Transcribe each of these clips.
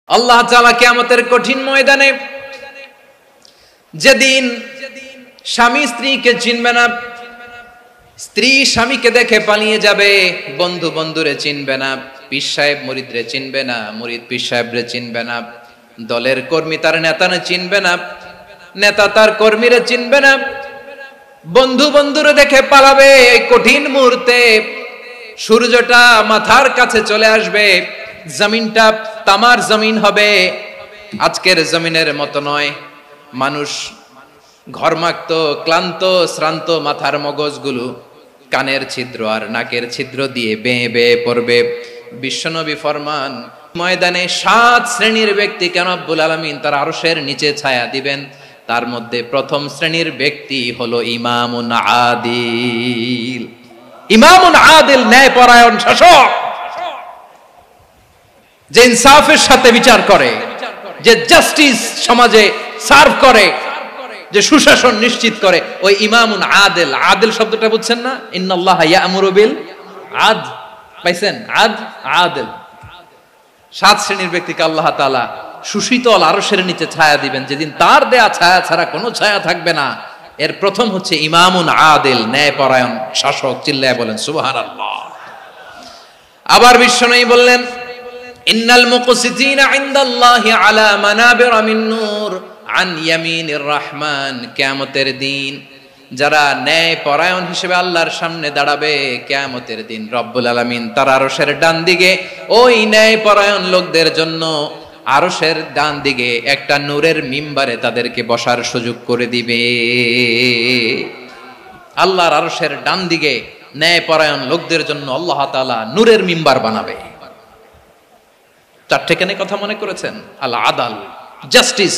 আল্লাহ তাআলা কিয়ামতের কঠিন ময়দানে যেদিন স্বামী স্ত্রীকে চিনবে না, স্ত্রী স্বামীকে দেখে পালিয়ে যাবে, বন্ধু বন্ধুরে চিনবে না, পীর সাহেব মুরিদরে চিনবে না, মুরিদ পীর সাহেবরে চিনবে না, দলের কর্মী তার নেতারে চিনবে না, নেতা তার কর্মীরে চিনবে না, বন্ধু বন্ধুরে দেখে পালাবে। এই কঠিন মুহূর্তে সূর্যটা মাথার কাছে চলে আসবে, জমিনটা তামার জমিন হবে, আজকের জমিনের মতো নয়। মানুষ ঘর্মাক্ত, ক্লান্ত, শ্রান্ত মাথার মগজগুলো কানের ছিদ্র আর নাকের ছিদ্র দিয়ে বেয়ে বেয়ে পড়বে। বিশ্বনবী ফরমান, ময়দানে 7 শ্রেণীর ব্যক্তিকে রব্বুল আলামিন তার আরশের নিচে ছায়া দিবেন। তার মধ্যে প্রথম শ্রেণীর ব্যক্তি হলো ইমামুন আদিল। ইমামুন আদিল, ন্যায়পরায়ণ শাসক, যে ইনসাফের সাথে বিচার করে, যে জাস্টিস সমাজে সার্ভ করে, যে সুশাসন নিশ্চিত করে, ওই ইমামুন আদিল। আদিল শব্দটা বুঝছেন না? ইন্নাল্লাহা ইয়া'মুরু বিল আদল, পাইছেন? আদিল। 7 শ্রেণীর ব্যক্তিকে আল্লাহ তাআলা সুশীতল আরশের নিচে ছায়া দিবেন, যেদিন তার দেয়া ছায়া ছাড়া কোনো ছায়া থাকবে না। এর প্রথম হচ্ছে ইমামুন আদিল, ন্যায়পরায়ণ শাসক। চিল্লায় বলেন সুবহানাল্লাহ। আবার বিশ্বনবী বললেন, ইন্নাল মুকসিতিনা ইনদাল্লাহি আলা মানাবিরা মিন নূর আন ইয়ামিনির রহমান। কিয়ামতের দিন যারা ন্যায়পরায়ণ হিসেবে আল্লাহর সামনে দাঁড়াবে, কিয়ামতের দিন রব্বুল আলামিন তার আরশের ডান দিকে ওই ন্যায়পরায়ণ লোকদের জন্য আরশের ডান দিকে একটা নূরের মিম্বারে তাদেরকে বসার সুযোগ করে দিবে। আল্লাহর আরশের ডান দিকে ন্যায়পরায়ণ লোকদের জন্য আল্লাহ তাআলা নূরের মিম্বার বানাবে। 4টে কেন কথা মনে করেছেন? আল আদাল, জাস্টিস।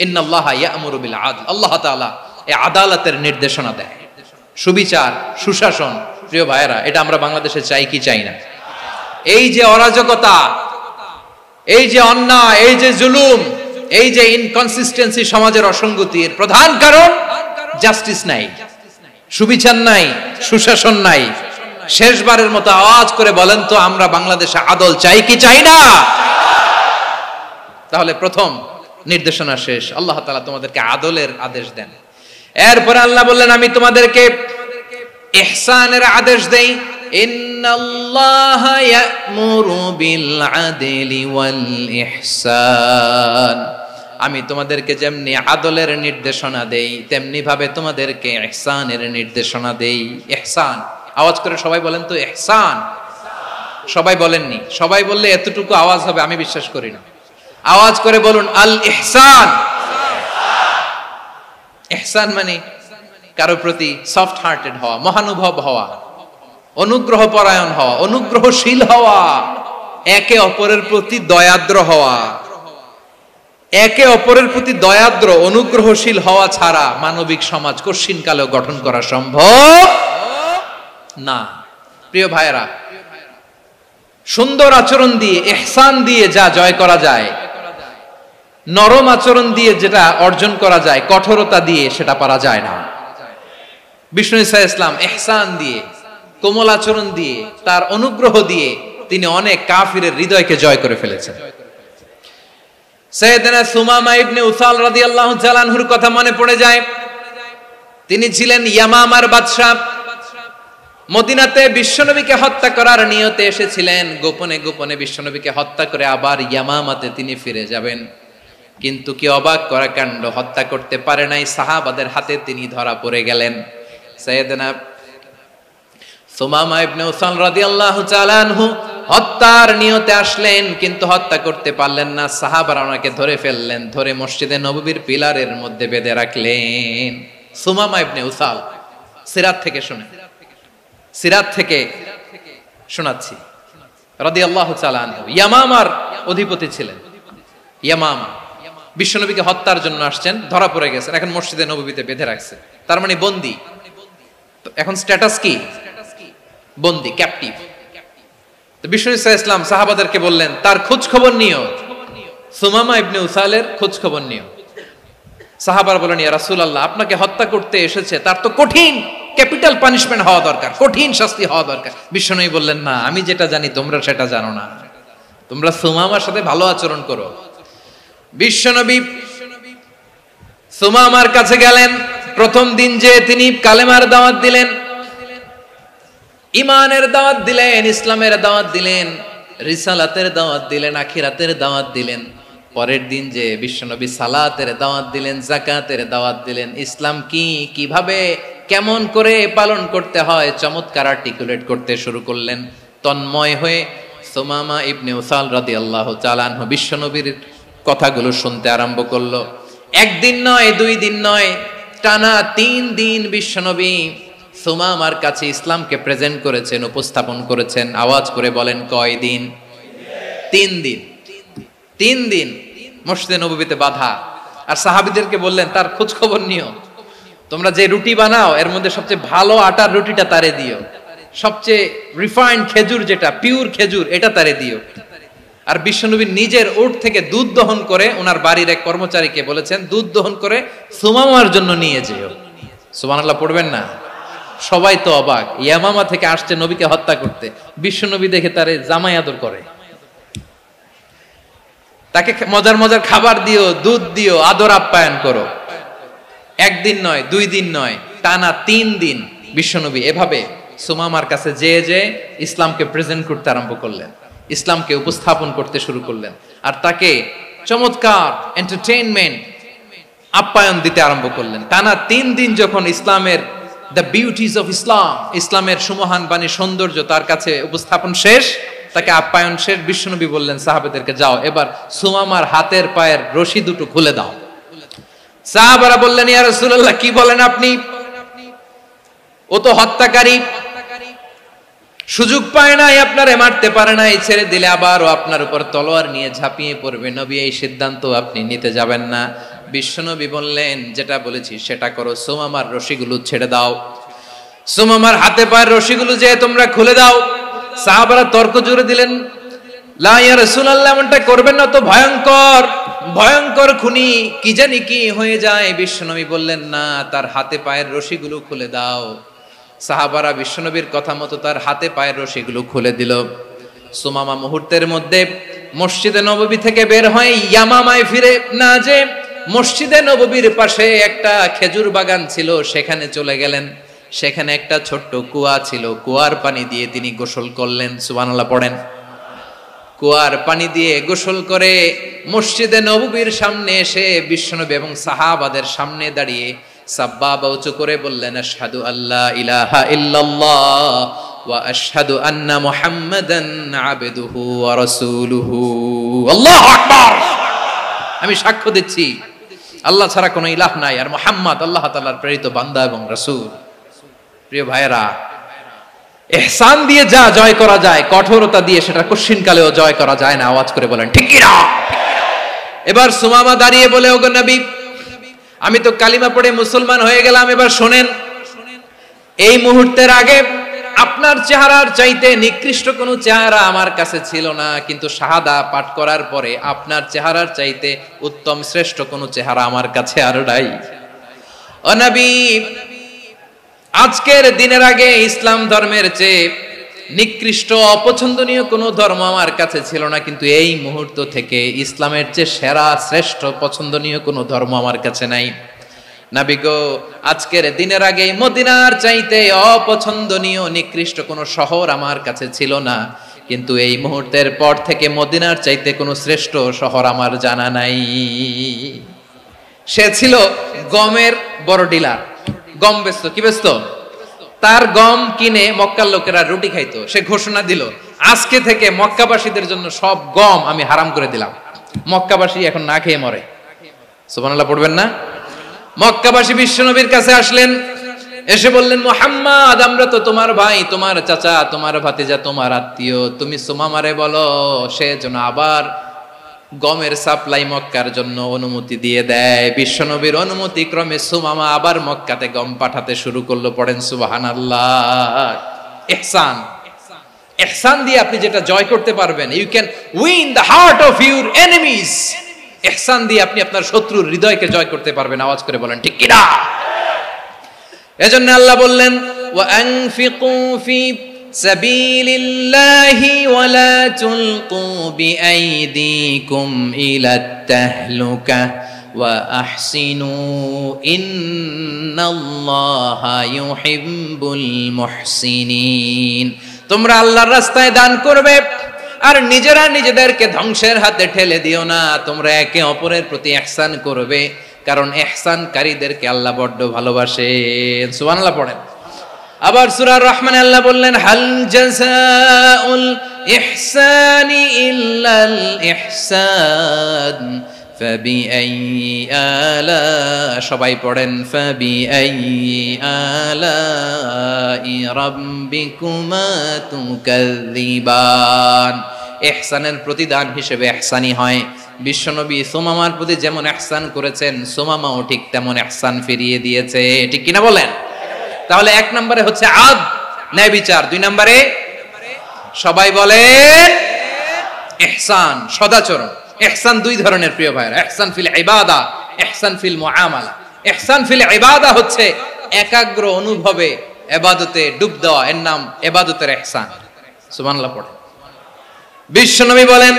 ইন্নাল্লাহা ইয়া'মুরু বিল আদল। আল্লাহ তাআলা এই আদালতের নির্দেশনা দেয়, সুবিচার, সুশাসন। প্রিয় ভাইয়েরা, এটা আমরা বাংলাদেশে চাই কি চাই না? এই যে অরাজকতা, এই যে অন্যায়, এই যে জুলুম, এই যে ইনকনসিস্টেন্সি, সমাজের অসঙ্গতির প্রধান কারণ জাস্টিস নাই, সুবিচার নাই, সুশাসন নাই। শেষবারের মতো আওয়াজ করে বলেন তো, আমরা বাংলাদেশে আদল চাই কি চাই না? তাহলে প্রথম নির্দেশনা শেষ। আল্লাহ তাআলা তোমাদেরকে আদলের আদেশ দেন। এরপরে আল্লাহ বললেন, আমি তোমাদেরকে ইহসানের আদেশ দেই। ইন্নাল্লাহা ইয়া'মুরু বিল আদলি ওয়াল ইহসান। আমি তোমাদেরকে যেমনি আদলের নির্দেশনা দেই, তেমনি ভাবে তোমাদেরকে ইহসানের নির্দেশনা দেই। ইহসান, আওয়াজ করে সবাই বলেন তো ইহসান। সবাই বলেননি? সবাই বললে এতটুকু আওয়াজ হবে আমি বিশ্বাস করি না। আওয়াজ করে বলুন আল ইহসান। ইহসান মানে কারো প্রতি সফট হার্টেড হওয়া, মহানুভব হওয়া, অনুগ্রহ পরায়ণ হওয়া, অনুগ্রহশীল হওয়া, একে অপরের প্রতি দয়াদ্র হওয়া। একে অপরের প্রতি দয়াদ্র, অনুগ্রহশীল হওয়া ছাড়া মানবিক সমাজ কশিনকালেও গঠন করা সম্ভব না। প্রিয় ভাইয়েরা, সুন্দর আচরণ দিয়ে, ইহসান দিয়ে যা জয় করা যায়, নরম আচরণ দিয়ে যেটা অর্জন করা যায়, কঠোরতা দিয়ে সেটা পারা যায় না। বিষ্ণু ঈসা ইসলাম ইহসান দিয়ে, কোমল আচরণ দিয়ে, তার অনুগ্রহ দিয়ে তিনি অনেক কাফিরের হৃদয়কে জয় করে ফেলেছেন। সাইয়েদনা সুমামা ইবনে উসাল রাদিয়াল্লাহু তাআলা আনহুর কথা মনে পড়ে যায়। তিনি ছিলেন ইয়ামামার বাদশা। মদিনাতে বিশ্বনবীকে হত্যা করার নিয়তে এসেছিলেন। গোপনে গোপনে বিশ্বনবীকে হত্যা করে আবার ইয়ামামাতে তিনি ফিরে যাবেন। কিন্তু কি অবাক করা কাণ্ড, হত্যা করতে পারে নাই, সাহাবাদের হাতে তিনি ধরা পড়ে গেলেন। সাইয়েদনা সুমামা ইবনে উসাল রাদিয়াল্লাহু তাআলা আনহু হত্যার নিয়তে আসলেন, কিন্তু হত্যা করতে পারলেন না। সাহাবারা ওনাকে ধরে ফেললেন, ধরে মসজিদে নববীর পিলারের মধ্যে বেঁধে রাখলেন। সুমামা ইবনে উসাল, সিরাত থেকে শুনে, সিরাত থেকে শোনাচ্ছি, রাদিয়াল্লাহু তাআলা আনহু ইয়ামামার অধিপতি ছিলেন। ইয়ামামা বিশ্বনবীকে হত্যার জন্য আসছেন, ধরা পড়ে গেছেন, এখন মসজিদে নববীতে বেঁধে রাখছে, তার মানে বন্দী। এখন স্ট্যাটাস কি? বন্দী, ক্যাপটিভ। তো বিষ্ণু ঈসা ইসলাম সাহাবাদেরকে বললেন, তার খোঁজ খবর নিও, সুমামা ইবনে উসালের খোঁজ খবর নিও। সাহাবারা বলেন, ইয়া রাসূলুল্লাহ, আপনাকে হত্যা করতে এসেছে, তার তো কঠিন ক্যাপিটাল পানিশমেন্ট হওয়া দরকার, কঠিন শাস্তি হওয়া দরকার। বিশ্বনবী বললেন, না, আমি যেটা জানি তোমরা সেটা জানো না। তোমরা সুমামার সাথে ভালো আচরণ করো, বিশ্বনবী সুমামার কাছে গেলেন। প্রথম দিন যে তিনি কালেমার দাওয়াত দিলেন, ইমানের দাওয়াত দিলেন, ইসলামের দাওয়াত দিলেন, রিসালাতের দাওয়াত দিলেন, আখিরাতের দাওয়াত দিলেন। পরের দিন যে বিশ্বনবী সালাতের দাওয়াত দিলেন, যাকাতের দাওয়াত দিলেন, ইসলাম কি, কিভাবে, কেমন করে পালন করতে হয় চমৎকার আর্টিকুলেট করতে শুরু করলেন। তন্ময় হয়ে সুমামা ইবনে উসাল রাদিয়াল্লাহু তাআলা আনহু বিশ্বনবীর কথাগুলো শুনতে আরম্ভ করলো। একদিন নয়, 2 দিন নয়, টানা 3 দিন বিশ্বনবী সুমামার কাছে ইসলামকে প্রেজেন্ট করেছেন, উপস্থাপন করেছেন। আওয়াজ করে বলেন, কয় দিন? 3 দিন। 3 দিন মসজিদে নববীতে বাধা। আর সাহাবীদেরকে বললেন, তার খোঁজ খবর নিও, তোমরা যে রুটি বানাও এর মধ্যে সবচেয়ে ভালো আটার রুটিটা তারে দিও, সবচেয়ে রিফাইন্ড খেজুর, যেটা পিওর খেজুর, এটা তারে দিও। আর বিশ্বনবী নিজের উট থেকে দুধ দহন করে ওনার বাড়ির এক কর্মচারীকে বলেছেন, দুধ দহন করে সুমামার জন্য নিয়ে যেও। সুবহানাল্লাহ পড়বেন না? সবাই তো অবাক, ইয়ামামা থেকে আসছে নবীকে হত্যা করতে, বিশ্বনবী দেখে তারে জামাই আদর করে, তাকে মজার মজার খাবার দিও, দুধ দিও, আদর আপ্যায়ন করো। একদিন নয়, 2 দিন নয়, টানা 3 দিন বিশ্বনবী এভাবে সুমামার কাছে যে ইসলামকে প্রেজেন্ট করতে আরম্ভ করলেন, ইসলামকে উপস্থাপন করতে শুরু করলেন। আর তাকে চমৎকার এন্টারটেইনমেন্ট, আপ্যায়ন দিতে আরম্ভ করলেন। টানা 3 দিন যখন ইসলামের দ্য বিউটিজ অফ ইসলাম, ইসলামের সুমহান বাণী, সৌন্দর্য তার কাছে উপস্থাপন শেষ, তাকে আপ্যায়ন শেষ, বিশ্বনবী বললেন সাহাবাদেরকে, যাও এবার সুমামার হাতের পায়ের রশি দুটো খুলে দাও। সাহাবারা বললেন, ইয়া রাসূলুল্লাহ, কি বলেন আপনি? ও তো হত্যাকারী, সুযোগ পায় নাই, আপনারে মারতে পারে নাই, ছেড়ে দিলে আবার ও আপনার উপর তলোয়ার নিয়ে ঝাঁপিয়ে পড়বে। নবী, এই সিদ্ধান্ত আপনি নিতে যাবেন না। বিশ্বনবী বললেন, যেটা বলেছি সেটা করো, সুমামার রশিগুলো ছেড়ে দাও, সুমামার হাতে পায়ের রশিগুলো যে তোমরা খুলে দাও। সাহাবারা তর্ক জুড়ে দিলেন, লা ইয়া রাসূলুল্লাহ, এমনটা করবেন না, তো ভয়ঙ্কর, ভয়ঙ্কর খুনি, কি জানি কি হয়ে যায়। বিশ্বনবী বললেন, না, তার হাতে পায়ের রশিগুলো খুলে দাও। সাহাবারা বিশ্বনবীর কথা মতো তার হাতে পায়ের রশিগুলো খুলে দিল। সুমামা মুহূর্তের মধ্যে মসজিদে নববী থেকে বের হয়ে ইয়ামামায় ফিরে না যে মসজিদে নববীর পাশে একটা খেজুর বাগান ছিল, সেখানে চলে গেলেন। সেখানে একটা ছোট্ট কুয়া ছিল, কুয়ার পানি দিয়ে তিনি গোসল করলেন। সুবহানাল্লাহ পড়েন। কুয়ার পানি দিয়ে গোসল করে মসজিদে নববীর সামনে এসে বিশ্বনবী এবং সাহাবাদের সামনে দাঁড়িয়ে সাব্বাবা উঁচু করে বললেন, আশহাদু আল্লা ইলাহা ইল্লাল্লাহ ওয়া আশহাদু আন্না মুহাম্মাদান আবদুহু ওয়া রাসূলুহু। আল্লাহু আকবার। আমি সাক্ষ্য দিচ্ছি আল্লাহ ছাড়া কোনো ইলাহ নাই, আর মুহাম্মদ আল্লাহ তাআলার প্রেরিত বান্দা এবং রাসূল। প্রিয় ভাইরা, ইহসান দিয়ে যা জয় করা যায়, কঠোরতা দিয়ে সেটা কঠিনকালেও জয় করা যায় না। আওয়াজ করে বলেন ঠিক কি না? এবার সুমামা দাঁড়িয়ে বলে, ওগো নবী, আমি তো কালিমা পড়ে মুসলমান হয়ে গেলাম, এবার শোনেন, এই মুহূর্তের আগে আপনার চেহারার চাইতে নিকৃষ্ট কোনো চেহারা আমার কাছে ছিল না, কিন্তু শাহাদা পাঠ করার পরে আপনার চেহারার চাইতে উত্তম শ্রেষ্ঠ কোনো চেহারা আমার কাছে আর নাই। ও নবী, আজকের দিনের আগে ইসলাম ধর্মের চেয়ে নিকৃষ্ট অপছন্দনীয় কোনো ধর্ম আমার কাছে ছিল না, কিন্তু এই মুহূর্ত থেকে ইসলামের চেয়ে সেরা শ্রেষ্ঠ পছন্দনীয় কোনো ধর্ম আমার কাছে নাই। নবী গো, আজকের দিনের আগে মদিনার চাইতে অপছন্দনীয় নিকৃষ্ট কোনো শহর আমার কাছে ছিল না, কিন্তু এই মুহূর্তের পর থেকে মদিনার চাইতে কোনো শ্রেষ্ঠ শহর আমার জানা নাই। সে ছিল গমের বড় ডিলার, গম বেচতো। কি বেচতো? তার গম কিনে মক্কার লোকেরা রুটি খাইতো। সে ঘোষণা দিল, আজকে থেকে মক্কাবাসীদের জন্য সব গম আমি হারাম করে দিলাম, মক্কাবাসী এখন না খেয়ে মরে। সুবহানাল্লাহ পড়বেন না? মক্কাবাসী বিশ্বনবীর কাছে আসলেন, এসে বললেন, মুহাম্মদ, আমরা তো তোমার ভাই, তোমার চাচা, তোমার ভাতিজা, তোমার আত্মীয়, তুমি সুমামারে বলো সে যেন আবার গমের সাপ্লাই মক্কার জন্য অনুমতি দিয়ে দেয়। বিশ্বনবীর অনুমতি ক্রমে সুমামা আবার মক্কাতে গম পাঠাতে শুরু করলো। পড়েন সুবহানাল্লাহ। ইহসান, ইহসান দিয়ে আপনি যেটা জয় করতে পারবেন, you can win the heart of your enemies. ইহসান দিয়ে আপনি আপনার শত্রুর হৃদয়কে জয় করতে পারবেন। আওয়াজ করে বলেন ঠিক কি না? এজন্য আল্লাহ বললেন, ওয়া আনফিকু ফি সাবিলিল্লাহি ওয়ালা তুলকু বিআইদিকুম ইলাত তাহলুকা ওয়া আহসিনু ইন্নাল্লাহা ইউহিব্বুল মুহসিনিন। তোমরা আল্লাহর রাস্তায় দান করবে আর নিজেরা নিজেদেরকে ধ্বংসের হাতে ঠেলে দিও না। তোমরা একে অপরের প্রতি ইহসান করবে, কারণ ইহসানকারীদেরকে আল্লাহ বড্ড ভালোবাসেন। সুবহানাল্লাহ পড়েন। আবার সূরা রহমানে আল্লাহ বললেন, হাল জাযাউল ইহসানি ইল্লাল ইহসান ফাবিআইয়ি আলা, সবাই পড়েন, ফাবিআইয়ি আলাই রাব্বিকুমা তুকাযযিবান। ইহসানের প্রতিদান হিসেবে ইহসানি হয়। বিশ্বনবী সুমামার প্রতি যেমন ইহসান করেছেন, সুমামাও ঠিক তেমন ইহসান ফিরিয়ে দিয়েছে। ঠিক কিনা বলেন? তাহলে এক নম্বরে হচ্ছে আদ, ন্যায় বিচার। দুই নম্বরে সবাই বলেন ইহসান, সদাচরণ। ইহসান দুই ধরনের প্রিয় ভাইরা, ইহসান ফিল ইবাদা, ইহসান ফিল মুআমালা। ইহসান ফিল ইবাদা হচ্ছে একাগ্র অনুভবে ইবাদতে ডুব দেওয়া, এর নাম ইবাদতের ইহসান। সুবহানাল্লাহ পড়ে। বিশ্বনবী বলেন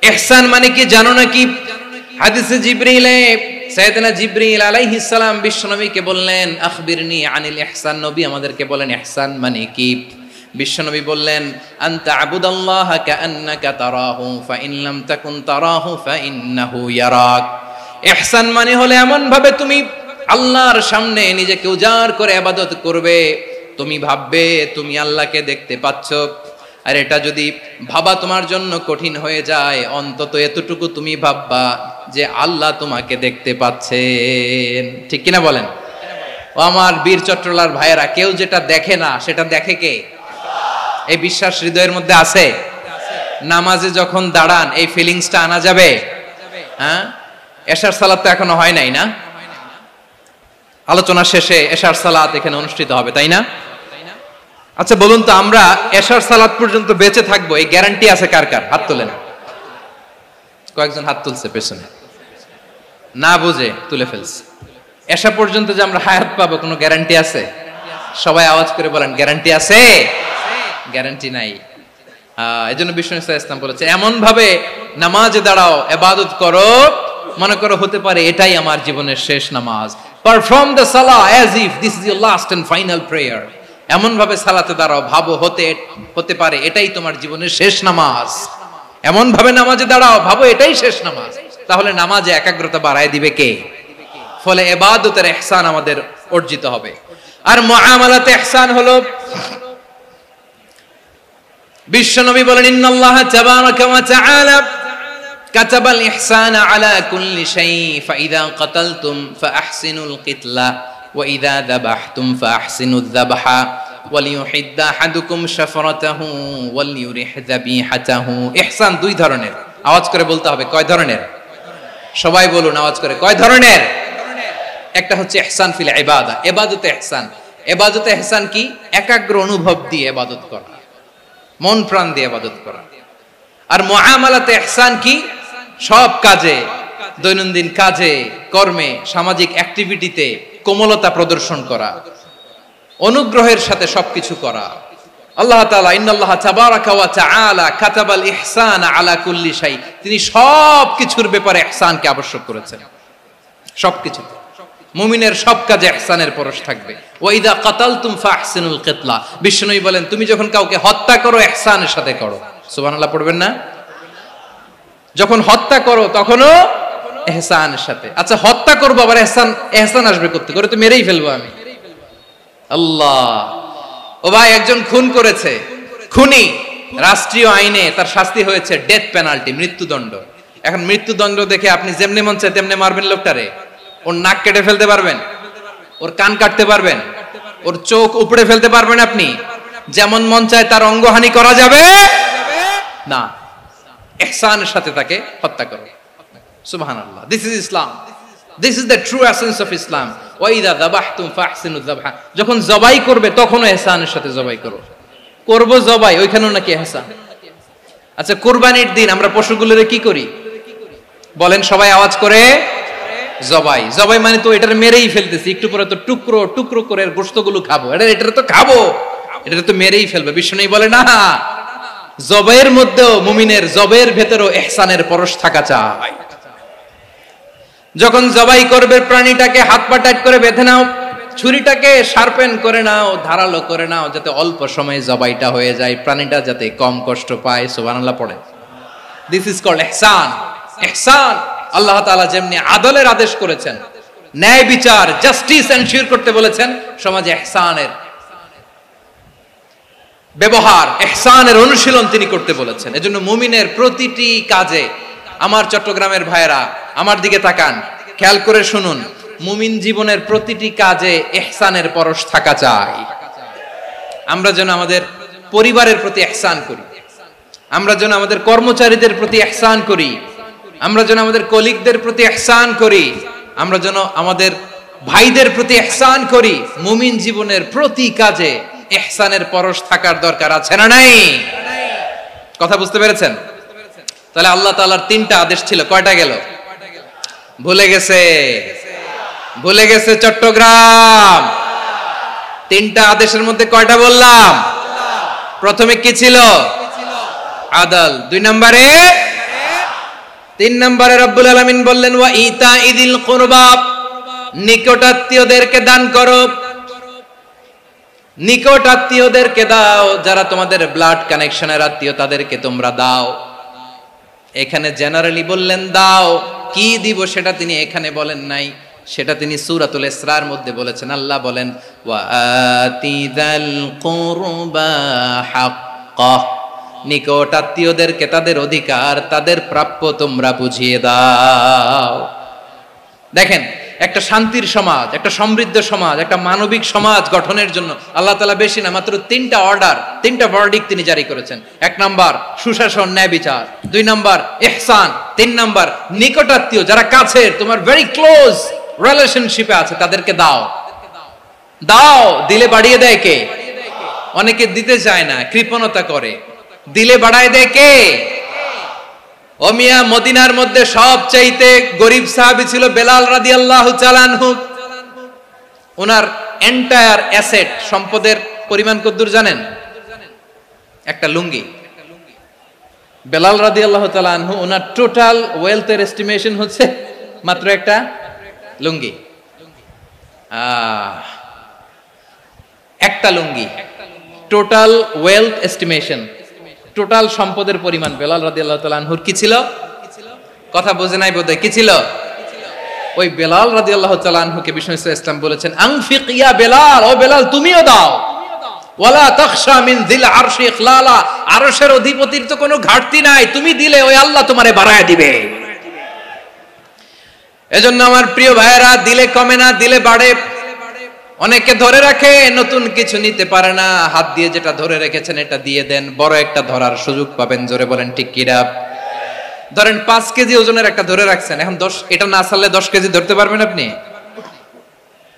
ইহসান মানে কি জানো নাকি? হাদিসে জিবরিলে সাইয়েদনা জিবরিল আলাইহিস সালাম বিশ্বনবীকে বললেন, আখবিরনি আনিল ইহসান। নবী আমাদেরকে বলেন ইহসান মানে কি? বিশ্বনবী বললেন, আনতা আবুদাল্লাহা কাআন্নাকা তারাহু ফাইন লাম তাকুন তারাহু ফাইন্নাহু ইয়ারাক। ইহসান মানে হলো এমন ভাবে তুমি আল্লাহর সামনে নিজেকে উজাড় করে ইবাদত করবে, তুমি ভাববে তুমি আল্লাহকে দেখতে পাচ্ছ। আর এটা যদি ভাবা তোমার জন্য কঠিন হয়ে যায়, অন্তত এতটুকু তুমি ভাববা যে আল্লাহ তোমাকে দেখতে পাচ্ছেন। ঠিক কিনা বলেন? ও আমার বীর চট্টলার ভাইয়েরা, কেউ যেটা দেখে না সেটা দেখে কে? এই বিশ্বাস হৃদয়ের মধ্যে আছে? নামাজে যখন দাঁড়ান এই ফিলিংসটা আনা যাবে? হ্যাঁ, এশার সালাত তো এখনো হয় নাই না? আলোচনা শেষে এশার সালাত এখানে অনুষ্ঠিত হবে, তাই না? আচ্ছা বলুন তো, আমরা এশার সালাত পর্যন্ত বেঁচে থাকবো এই গ্যারান্টি আছে কার কার? হাত তোলেন। কয়েকজন হাত তুলছে পেছনে, না বুঝে তুলে ফেলছে। এশা পর্যন্ত যে আমরা হায়াত পাবো কোনো গ্যারান্টি আছে? সবাই আওয়াজ করে বলেন, গ্যারান্টি আছে? গ্যারান্টি নাই। এজন্য বিষ্ণু ইসলাম বলেছে এমন ভাবে নামাজে দাঁড়াও, ইবাদত করো, মনে করো হতে পারে এটাই আমার জীবনের শেষ নামাজ। Perform the salah as if this is your last and final prayer. এমন ভাবে সালাতে দাঁড়াও, ভাবো হতে পারে এটাই তোমার জীবনের শেষ নামাজ। এমন ভাবে নামাজে দাঁড়াও, ভাবো এটাই শেষ নামাজ। তাহলে নামাজে একাগ্রতা বাড়ায় দিবে কে? ফলে ইবাদতের ইহসান আমাদের অর্জিত হবে। আর মুআমালাতে ইহসান হলো, বিশ্বনবী বলেন, ইন্নাল্লাহা তাবারাকা ওয়া তাআলা কাতাবাল ইহসানা আলা কুল্লি শাই ফাইদা কাতালতুম ফাআহসিনুল কিতলা ওয়া ইযা যাবাহতুম ফাআহসিনুয যাবহা ওয়ালিয়ুহিদ্দা আহাদুকুম শাফরাতাহু ওয়ালিয়ুরিহ যাবিহাতাহু। ইহসান দুই ধরনের। আওয়াজ করে বলতে হবে, কয় ধরনের? সবাই বলুন আওয়াজ করে, কয় ধরনের? একটা হচ্ছে ইহসান ফিল ইবাদা, ইবাদতে ইহসান। ইবাদতে ইহসান কি? একাগ্র অনুভব দিয়ে ইবাদত করা, মন প্রাণ দিয়ে ইবাদত করা। আর মুআমালাতে ইহসান কি? সব কাজে, দৈনন্দিন কাজে, কর্মে, সামাজিক অ্যাক্টিভিটিতে কোমলতা প্রদর্শন করা, অনুগ্রহের সাথে সবকিছু করা। আল্লাহ তাআলা ইন্নাল্লাহা তাবারাকা ওয়া তাআলা কাতাবাল ইহসানা আলা কুল্লি শাই, তিনি সবকিছুর ব্যাপারে ইহসানকে আবশ্যক করেছেন। সবকিছুতে মুমিনের সব কাজে ইহসানের পরশ থাকবে। ওয়া ইযা কাতালতুম ফাহসিনুল কিতলা, বিষ্ণুই বলেন তুমি যখন কাউকে হত্যা করো ইহসানের সাথে করো। সুবহানাল্লাহ পড়বেন না? যখন হত্যা করো তখনও ইহসানের সাথে। আচ্ছা হত্যা করবো আবার ইহসান আসবে করতে করে, তো মেরেই ফেলবো আমি। আল্লাহ, ও ভাই একজন খুন করেছে, খুনি, রাষ্ট্রীয় আইনে তার শাস্তি হয়েছে ডেথ পেনাল্টি, মৃত্যুদণ্ড। এখন মৃত্যুদণ্ড দেখে আপনি যেমনি মন চায় তেমনি মারবেন লোকটারে? ওর নাক কেটে ফেলতে পারবেন? ওর কান কাটতে পারবেন? ওর চোখ উপড়ে ফেলতে পারবেন আপনি? যেমন মন চায় তার অঙ্গহানি করা যাবে না। ইহসানের সাথে তাকে হত্যা করো। সুবহানাল্লাহ, this is Islam, this is the true essence of Islam. ওয়া ইযা যাবাহতুম ফাহসিনুয যাবহা, যখন জবাই করবে তখনও ইহসানের সাথে জবাই করো। করব জবাই, ওইখানেও নাকি ইহসান। আচ্ছা কুরবানির দিন আমরা পশুগুলোরে কি করি বলেন সবাই আওয়াজ করে? জবাই। জবাই মানে তো এটার মেরেই ফেলতেছি, একটু পরে তো টুকরো টুকরো করে গোশতগুলো খাবো, এটা তো খাবো। এটা তো মেরেই ফেলবে। বিষ্ণু বলে না, জবের মধ্যেও মুমিনের জবের ভেতরেও ইহসানের পরশ থাকা চাই। যখন জবাই করবে প্রাণীটাকে হাত পা টাইট করে বেঁধে নাও, ছুরিটাকে শার্পেন করে নাও, ধারালো করে নাও, যাতে অল্প সময়ে জবাইটা হয়ে যায়, প্রাণীটা যাতে কম কষ্ট পায়। সুবহানাল্লাহ পড়ে। দিস ইজ কল্ড ইহসান। ইহসান আল্লাহ তাআলা যেমনি আদলের আদেশ করেছেন, ন্যায় বিচার জাস্টিস এনশিওর করতে বলেছেন, সমাজে ইহসানের ব্যবহার, ইহসানের অনুশীলন তিনি করতে বলেছেন। এজন্য মুমিনের প্রতিটি কাজে, আমার চট্টগ্রামের ভাইয়েরা আমার দিকে তাকান, খেয়াল করে শুনুন, মুমিন জীবনের প্রতিটি কাজে ইহসানের পরশ থাকা চাই। আমরা যেন আমাদের পরিবারের প্রতি ইহসান করি, আমরা যেন আমাদের কর্মচারীদের প্রতি ইহসান করি, আমরা যেন আমাদের কলিগদের প্রতি ইহসান করি, আমরা যেন আমাদের ভাইদের প্রতি ইহসান করি। মুমিন জীবনের প্রতি কাজে ইহসানের পরশ থাকার দরকার আছে না নাই? কথা বুঝতে পেরেছেন? তাহলে আল্লাহ তাআলার তিনটা আদেশ ছিল, কয়টা গেল? ভুলে গেছে, ভুলে গেছে চট্টগ্রাম। তিনটা আদেশের মধ্যে কয়টা বললাম? প্রথমে কি ছিল? আদল। 2 নম্বরে, 3 নম্বরে রব্বুল আলামিন বললেন ওয়া ইতাইদিল কুরবা, নিকটাত্মীয়দেরকে দান করো। নিকট আত্মীয়দেরকে দাও, যারা তোমাদের ব্লাড কানেকশনের আত্মীয় তাদেরকে তোমরা দাও। এখানে জেনারেলি বললেন দাও, কি দিব সেটা তিনি এখানে বলেন নাই, সেটা তিনি সূরাতুল ইসরার মধ্যে বলেছেন। আল্লাহ বলেন ওয়া আতিদাল কুরবা হাক্কা, নিকট আত্মীয়দেরকে তাদের অধিকার, তাদের প্রাপ্য তোমরা বুঝিয়ে দাও। দেখেন, একটা শান্তির সমাজ, একটা সমৃদ্ধ সমাজ, একটা মানবিক সমাজ গঠনের জন্য আল্লাহ তাআলা বেশি না, মাত্র 3টা অর্ডার, 3টা ভার্ডিক্ট তিনি জারি করেছেন। 1 নাম্বার সুশাসন, ন্যায় বিচার। 2 নাম্বার ইহসান। 3 নাম্বার নিকটাত্মীয়, যারা কাছের, তোমার ভেরি ক্লোজ রিলেশনশিপে আছে, তাদেরকে দাও। দাও, দিলে বাড়িয়ে দেয় কে? অনেকে দিতে চায় না, কৃপণতা করে। দিলে বাড়ায় দেয় কে? ও মিয়া, মদিনার মধ্যে সবচাইতে গরিব সাহাবী ছিল বেলাল রাদিয়াল্লাহু তাআলা আনহু। ওনার এন্টায়ার অ্যাসেট, সম্পদের পরিমাণ কতদূর জানেন? একটা লুঙ্গি। বেলাল রাদিয়াল্লাহু তাআলা আনহু, ওনার টোটাল ওয়েলথের এস্টিমেশন হচ্ছে মাত্র একটা লুঙ্গি। একটা লুঙ্গি, টোটাল ওয়েলথ এস্টিমেশন, টোটাল সম্পদের পরিমাণ বেলাল রাদিয়াল্লাহু তাআলা আনহুর কি ছিল? কথা বোঝে নাই বোধহয়। কি ছিল? ওই বেলাল রাদিয়াল্লাহু তাআলা আনহুকে বিষ্ণু ইসলাম বলেছেন আনফিক ইয়া বেলাল, ও বেলাল তুমিও দাও। ওয়ালা তাখশা মিন যিল আরশি ইখলালা, আরশের অধিপতির তো কোনো ঘাটতি নাই, তুমি দিলে ওই আল্লাহ তোমারে বাড়ায় দিবে। এজন্য আমার প্রিয় ভাইয়েরা, দিলে কমে না, দিলে বাড়ে। অনেকে ধরে রাখে, নতুন কিছু নিতে পারে না, হাত দিয়ে যেটা ধরে রেখেছেন এটা দিয়ে দেন, বড় একটা ধরার সুযোগ পাবেন। জোরে বলেন ঠিক কিনা? ধরেন 5 কেজি ওজনের একটা ধরে রাখছেন, এখন 10, এটা না ছাড়লে 10 কেজি ধরতে পারবেন আপনি?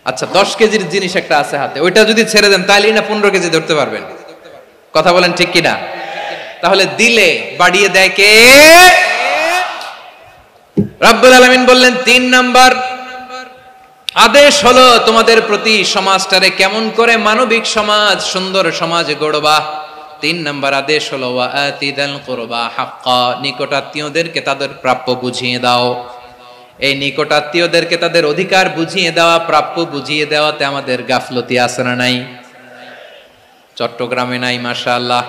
আচ্ছা, 10 কেজির জিনিস একটা আছে হাতে, ওইটা যদি ছেড়ে দেন তাহলে না 15 কেজি ধরতে পারবেন। কথা বলেন ঠিক কিনা? তাহলে দিলে বাড়িয়ে দেয় কে? রব্বুল আলামিন বললেন 3 নাম্বার আদেশ হলো তোমাদের প্রতি সমাজটারে কেমন করে মানবিক সমাজ, সুন্দর সমাজ গড়বা। 3 নাম্বার আদেশ হলো ওয়া আতিদাল কুরবা হাক্কা, নিকটাত্মীয়দেরকে তাদের প্রাপ্য বুঝিয়ে দাও। এই নিকটাত্মীয়দেরকে তাদের অধিকার বুঝিয়ে দেওয়া, প্রাপ্য বুঝিয়ে দেওয়াতে আমাদের গাফলতি আছে না নাই? চট্টগ্রামে নাই? মাশাআল্লাহ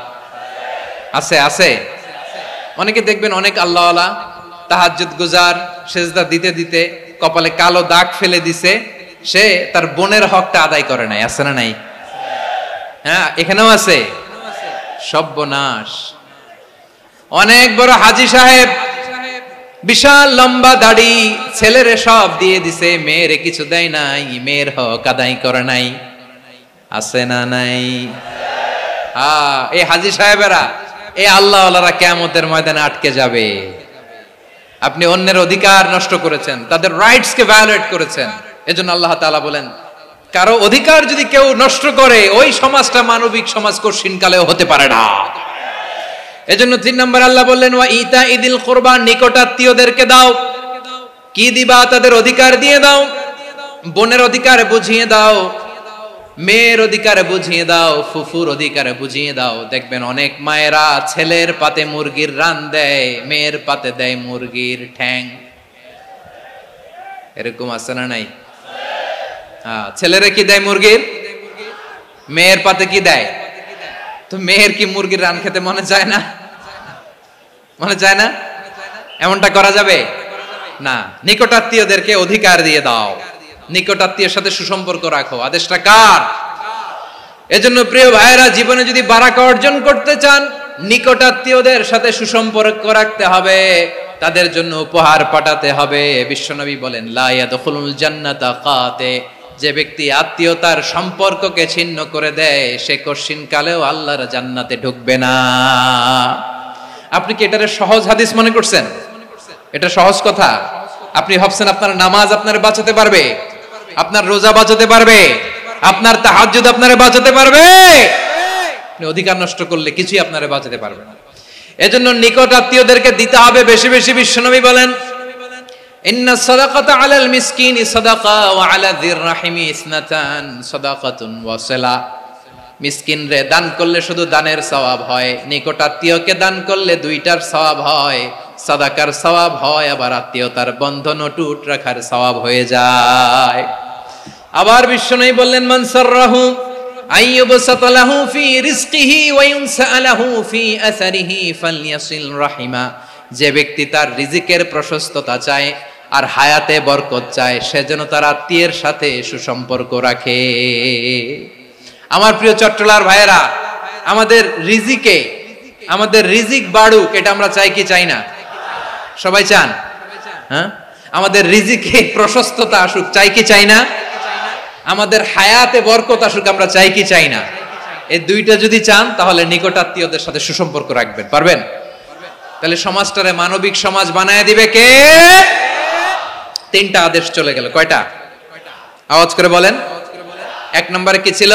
আছে, আছে। অনেকে দেখবেন অনেক আল্লাহওয়ালা, তাহাজ্জুদ গুজার, সেজদা দিতে দিতে কপালে কালো দাগ ফেলে দিছে, সে তার বোনের হকটা আদায় করে নাই। আছে না নাই? হ্যাঁ, এখানেও আছে। সর্বনাশ। অনেক বড় হাজী সাহেব, বিশাল লম্বা দাড়ি, ছেলেরে সব দিয়ে দিছে, মেয়েরে কিছু দেয় নাই, মেয়ের হক আদায় করে নাই। আছে না নাই? হ্যাঁ, এই হাজী সাহেবেরা, এই আল্লাহওয়ালারা কিয়ামতের ময়দানে আটকে যাবে। আপনি অন্যের অধিকার নষ্ট করেছেন, তাদের রাইটস কে ভায়োলেট করেছেন। এজন্য আল্লাহ তাআলা বলেন, কারো অধিকার যদি কেউ নষ্ট করে, ওই সমাজটা মানবিক সমাজ কঠিনকালেও হতে পারে না। এজন্য 3 নম্বর আল্লাহ বললেন ওয়া ইতাইদিল কুরবা, নিকটাত্মীয়দেরকে দাও। কি দিবা? তাদের অধিকার দিয়ে দাও, বোনের অধিকার বুঝিয়ে দাও। মেয়ের অধিকার বুঝিয়ে দাও, ফুফুর অধিকার বুঝিয়ে দাও। দেখবেন অনেক মায়েরা ছেলের পাতে মুরগির রান দেয়, মেয়ের পাতে দেয় মুরগির ঠ্যাং। এরকম আছে না নাই? ছেলেরা কি দেয় মুরগির, মেয়ের পাতে কি দেয়? তো মেয়ের কি মুরগির রান খেতে মনে চায় না? মনে চায় না? এমনটা করা যাবে না। নিকটাত্মীয়দেরকে অধিকার দিয়ে দাও, নিকটাত্মীয়ের সাথে সুসম্পর্ক রাখো। আদেশটা কার? এজন্য প্রিয় ভাইয়েরা, জীবনে যদি বারাকা অর্জন করতে চান, নিকটাত্মীয়দের সাথে সুসম্পর্ক রাখতে হবে, তাদের জন্য উপহার পাঠাতে হবে। বিশ্বনবী বলেন, লা ইয়াদখুলুল জান্নাতা কাতে, যে ব্যক্তি আত্মীয়তার সম্পর্ককে ছিন্ন করে দেয়, সে কশিন কালেও আল্লাহর জান্নাতে ঢুকবে না। আপনি কি এটারে সহজ হাদিস মনে করছেন? এটা সহজ কথা। আপনি ভাবছেন আপনার নামাজ আপনারে বাঁচাতে পারবে, আপনার রোজা বাঁচাতে পারবে, আপনার তাহাজ্জুদ আপনারে বাঁচাতে পারবে? আপনি অধিকার নষ্ট করলে কিছুই আপনারে বাঁচাতে পারবে না। এজন্য নিকট আত্মীয়দেরকে দিতে হবে বেশি বেশি। বিশ্বনবী বলেন, ইন্না সাদাকাতা আলাল মিসকিনি সাদাকা ওয়া আলা যির রাহিমি ইসনাতান সাদাকাতুন ওয়া সিলা। মিসকিন রে দান করলে শুধু দানের সওয়াব হয়, নিকট আত্মীয়কে দান করলে দুইটার সওয়াব হয়, সাদাকার সওয়াব হয়, আবার আত্মীয়তার বন্ধন অটুট রাখার সওয়াব হয়ে যায়। আবার বিশ্বনবী বললেন, মান সাররাহু আইয়ুবসাতা লাহু ফি রিজকিহি ওয়া ইউনসা লাহু ফি আসারিহি ফালইয়াসিল রাহিমা। যে ব্যক্তি তার রিজিকের প্রশস্ততা চায় আর হায়াতে বরকত চায়, সে যেন তার আত্মীয়ের সাথে সুসম্পর্ক রাখে। আমার প্রিয় চট্টলার ভাইয়েরা, আমাদের রিজিক বাড়ুক, এটা আমরা চাই কি চাই না? সবাই চান? হ্যাঁ, আমাদের রিজিকে প্রশস্ততা আসুক, চাই কি চাই না? আমাদের হায়াতে বরকত আসুক, আমরা চাই কি চাই না? এই দুইটা যদি চান, তাহলে নিকট আত্মীয়দের সাথে সুসম্পর্ক রাখবেন। পারবেন? তাহলে সমাজটারে মানবিক সমাজ বানায় দিবে কে? তিনটা আদেশ চলে গেল। কয়টা? আওয়াজ করে বলেন। এক নম্বরে কি ছিল?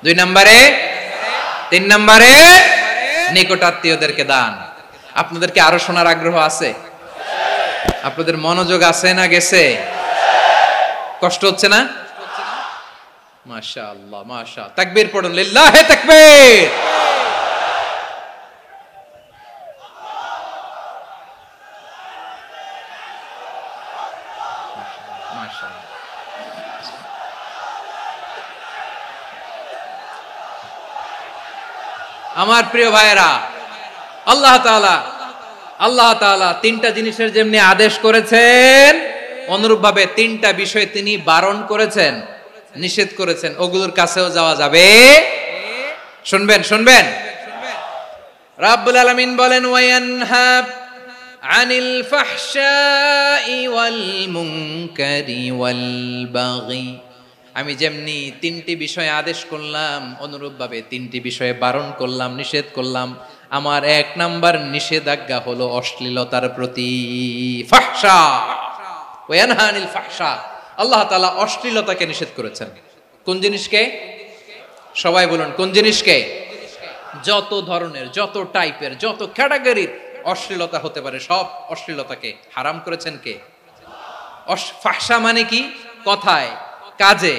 দুই নম্বরে, তিন নম্বরে নিকট আত্মীয়দেরকে দান। আপনাদেরকে আরো শোনার আগ্রহ আছে? আপনাদের মনোযোগ আছে না গেছে? কষ্ট হচ্ছে না? মাশাআল্লাহ, মাশাআল্লাহ। তাকবীর পড়ুন, লিল্লাহি তাকবীর। আমার প্রিয় ভাইয়েরা, আল্লাহ তাআলা তিনটা জিনিসের যেমনি আদেশ করেছেন, অনুরূপভাবে তিনটা বিষয় তিনি বারণ করেছেন, নিষেধ করেছেন। ওগুলোর কাছেও যাওয়া যাবে। শুনবেন। রাব্বুল আলামিন বলেন, ওয়ায়ানহা আনিল ফাহশাই ওয়াল মুনকারি ওয়াল বাগি। আমি যেমনি তিনটি বিষয়ে আদেশ করলাম, অনুরূপভাবে তিনটি বিষয়ে বারণ করলাম, নিষেধ করলাম। আমার এক নাম্বার নিষেধাজ্ঞা হলো অশ্লীলতার প্রতি। ফাহশা, ওয়ায়ানহা আনিল ফাহশা। আল্লাহ তাআলা অশ্লীলতাকে নিষেধ করেছেন। কোন জিনিসকে? সবাই বলুন, কোন জিনিসকে? যত ধরনের, যত টাইপের, যত ক্যাটাগরির অশ্লীলতা হতে পারে, সব অশ্লীলতাকে হারাম করেছেন কে? ফাহশা মানে কি? কথায়, কাজে,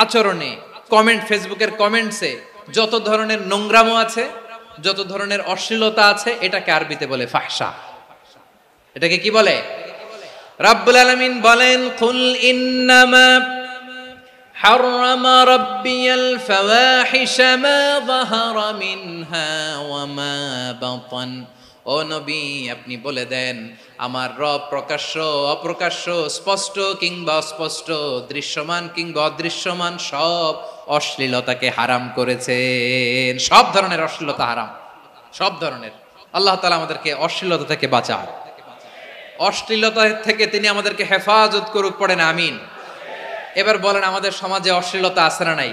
আচরণে, কমেন্ট, ফেসবুকের কমেন্টসে যত ধরনের নোংরামো আছে, যত ধরনের অশ্লীলতা আছে, এটাকে আরবিতে বলে ফাহশা। এটাকে কি বলে? রাব্বুল আলামিন বলেন, কুল ইন্নামা হাররামা রাব্বিয়াল ফাওয়াহিশা মা যাহারা মিনহা ওয়া মা বাতান। ও নবী, আপনি বলে দেন, আমার রব প্রকাশ্য, অপ্রকাশ্য, স্পষ্ট কিংবা অস্পষ্ট, দৃশ্যমান কিংবা অদৃশ্যমান সব অশ্লীলতাকে হারাম করেছেন। সব ধরনের অশ্লীলতা হারাম, সব ধরনের। আল্লাহ তাআলা আমাদেরকে অশ্লীলতা থেকে বাঁচান, অশ্লীলতা থেকে তিনি আমাদেরকে হেফাজত করুক। পড়েন আমিন। এবার বলেন, আমাদের সমাজে অশ্লীলতা আছে না নাই?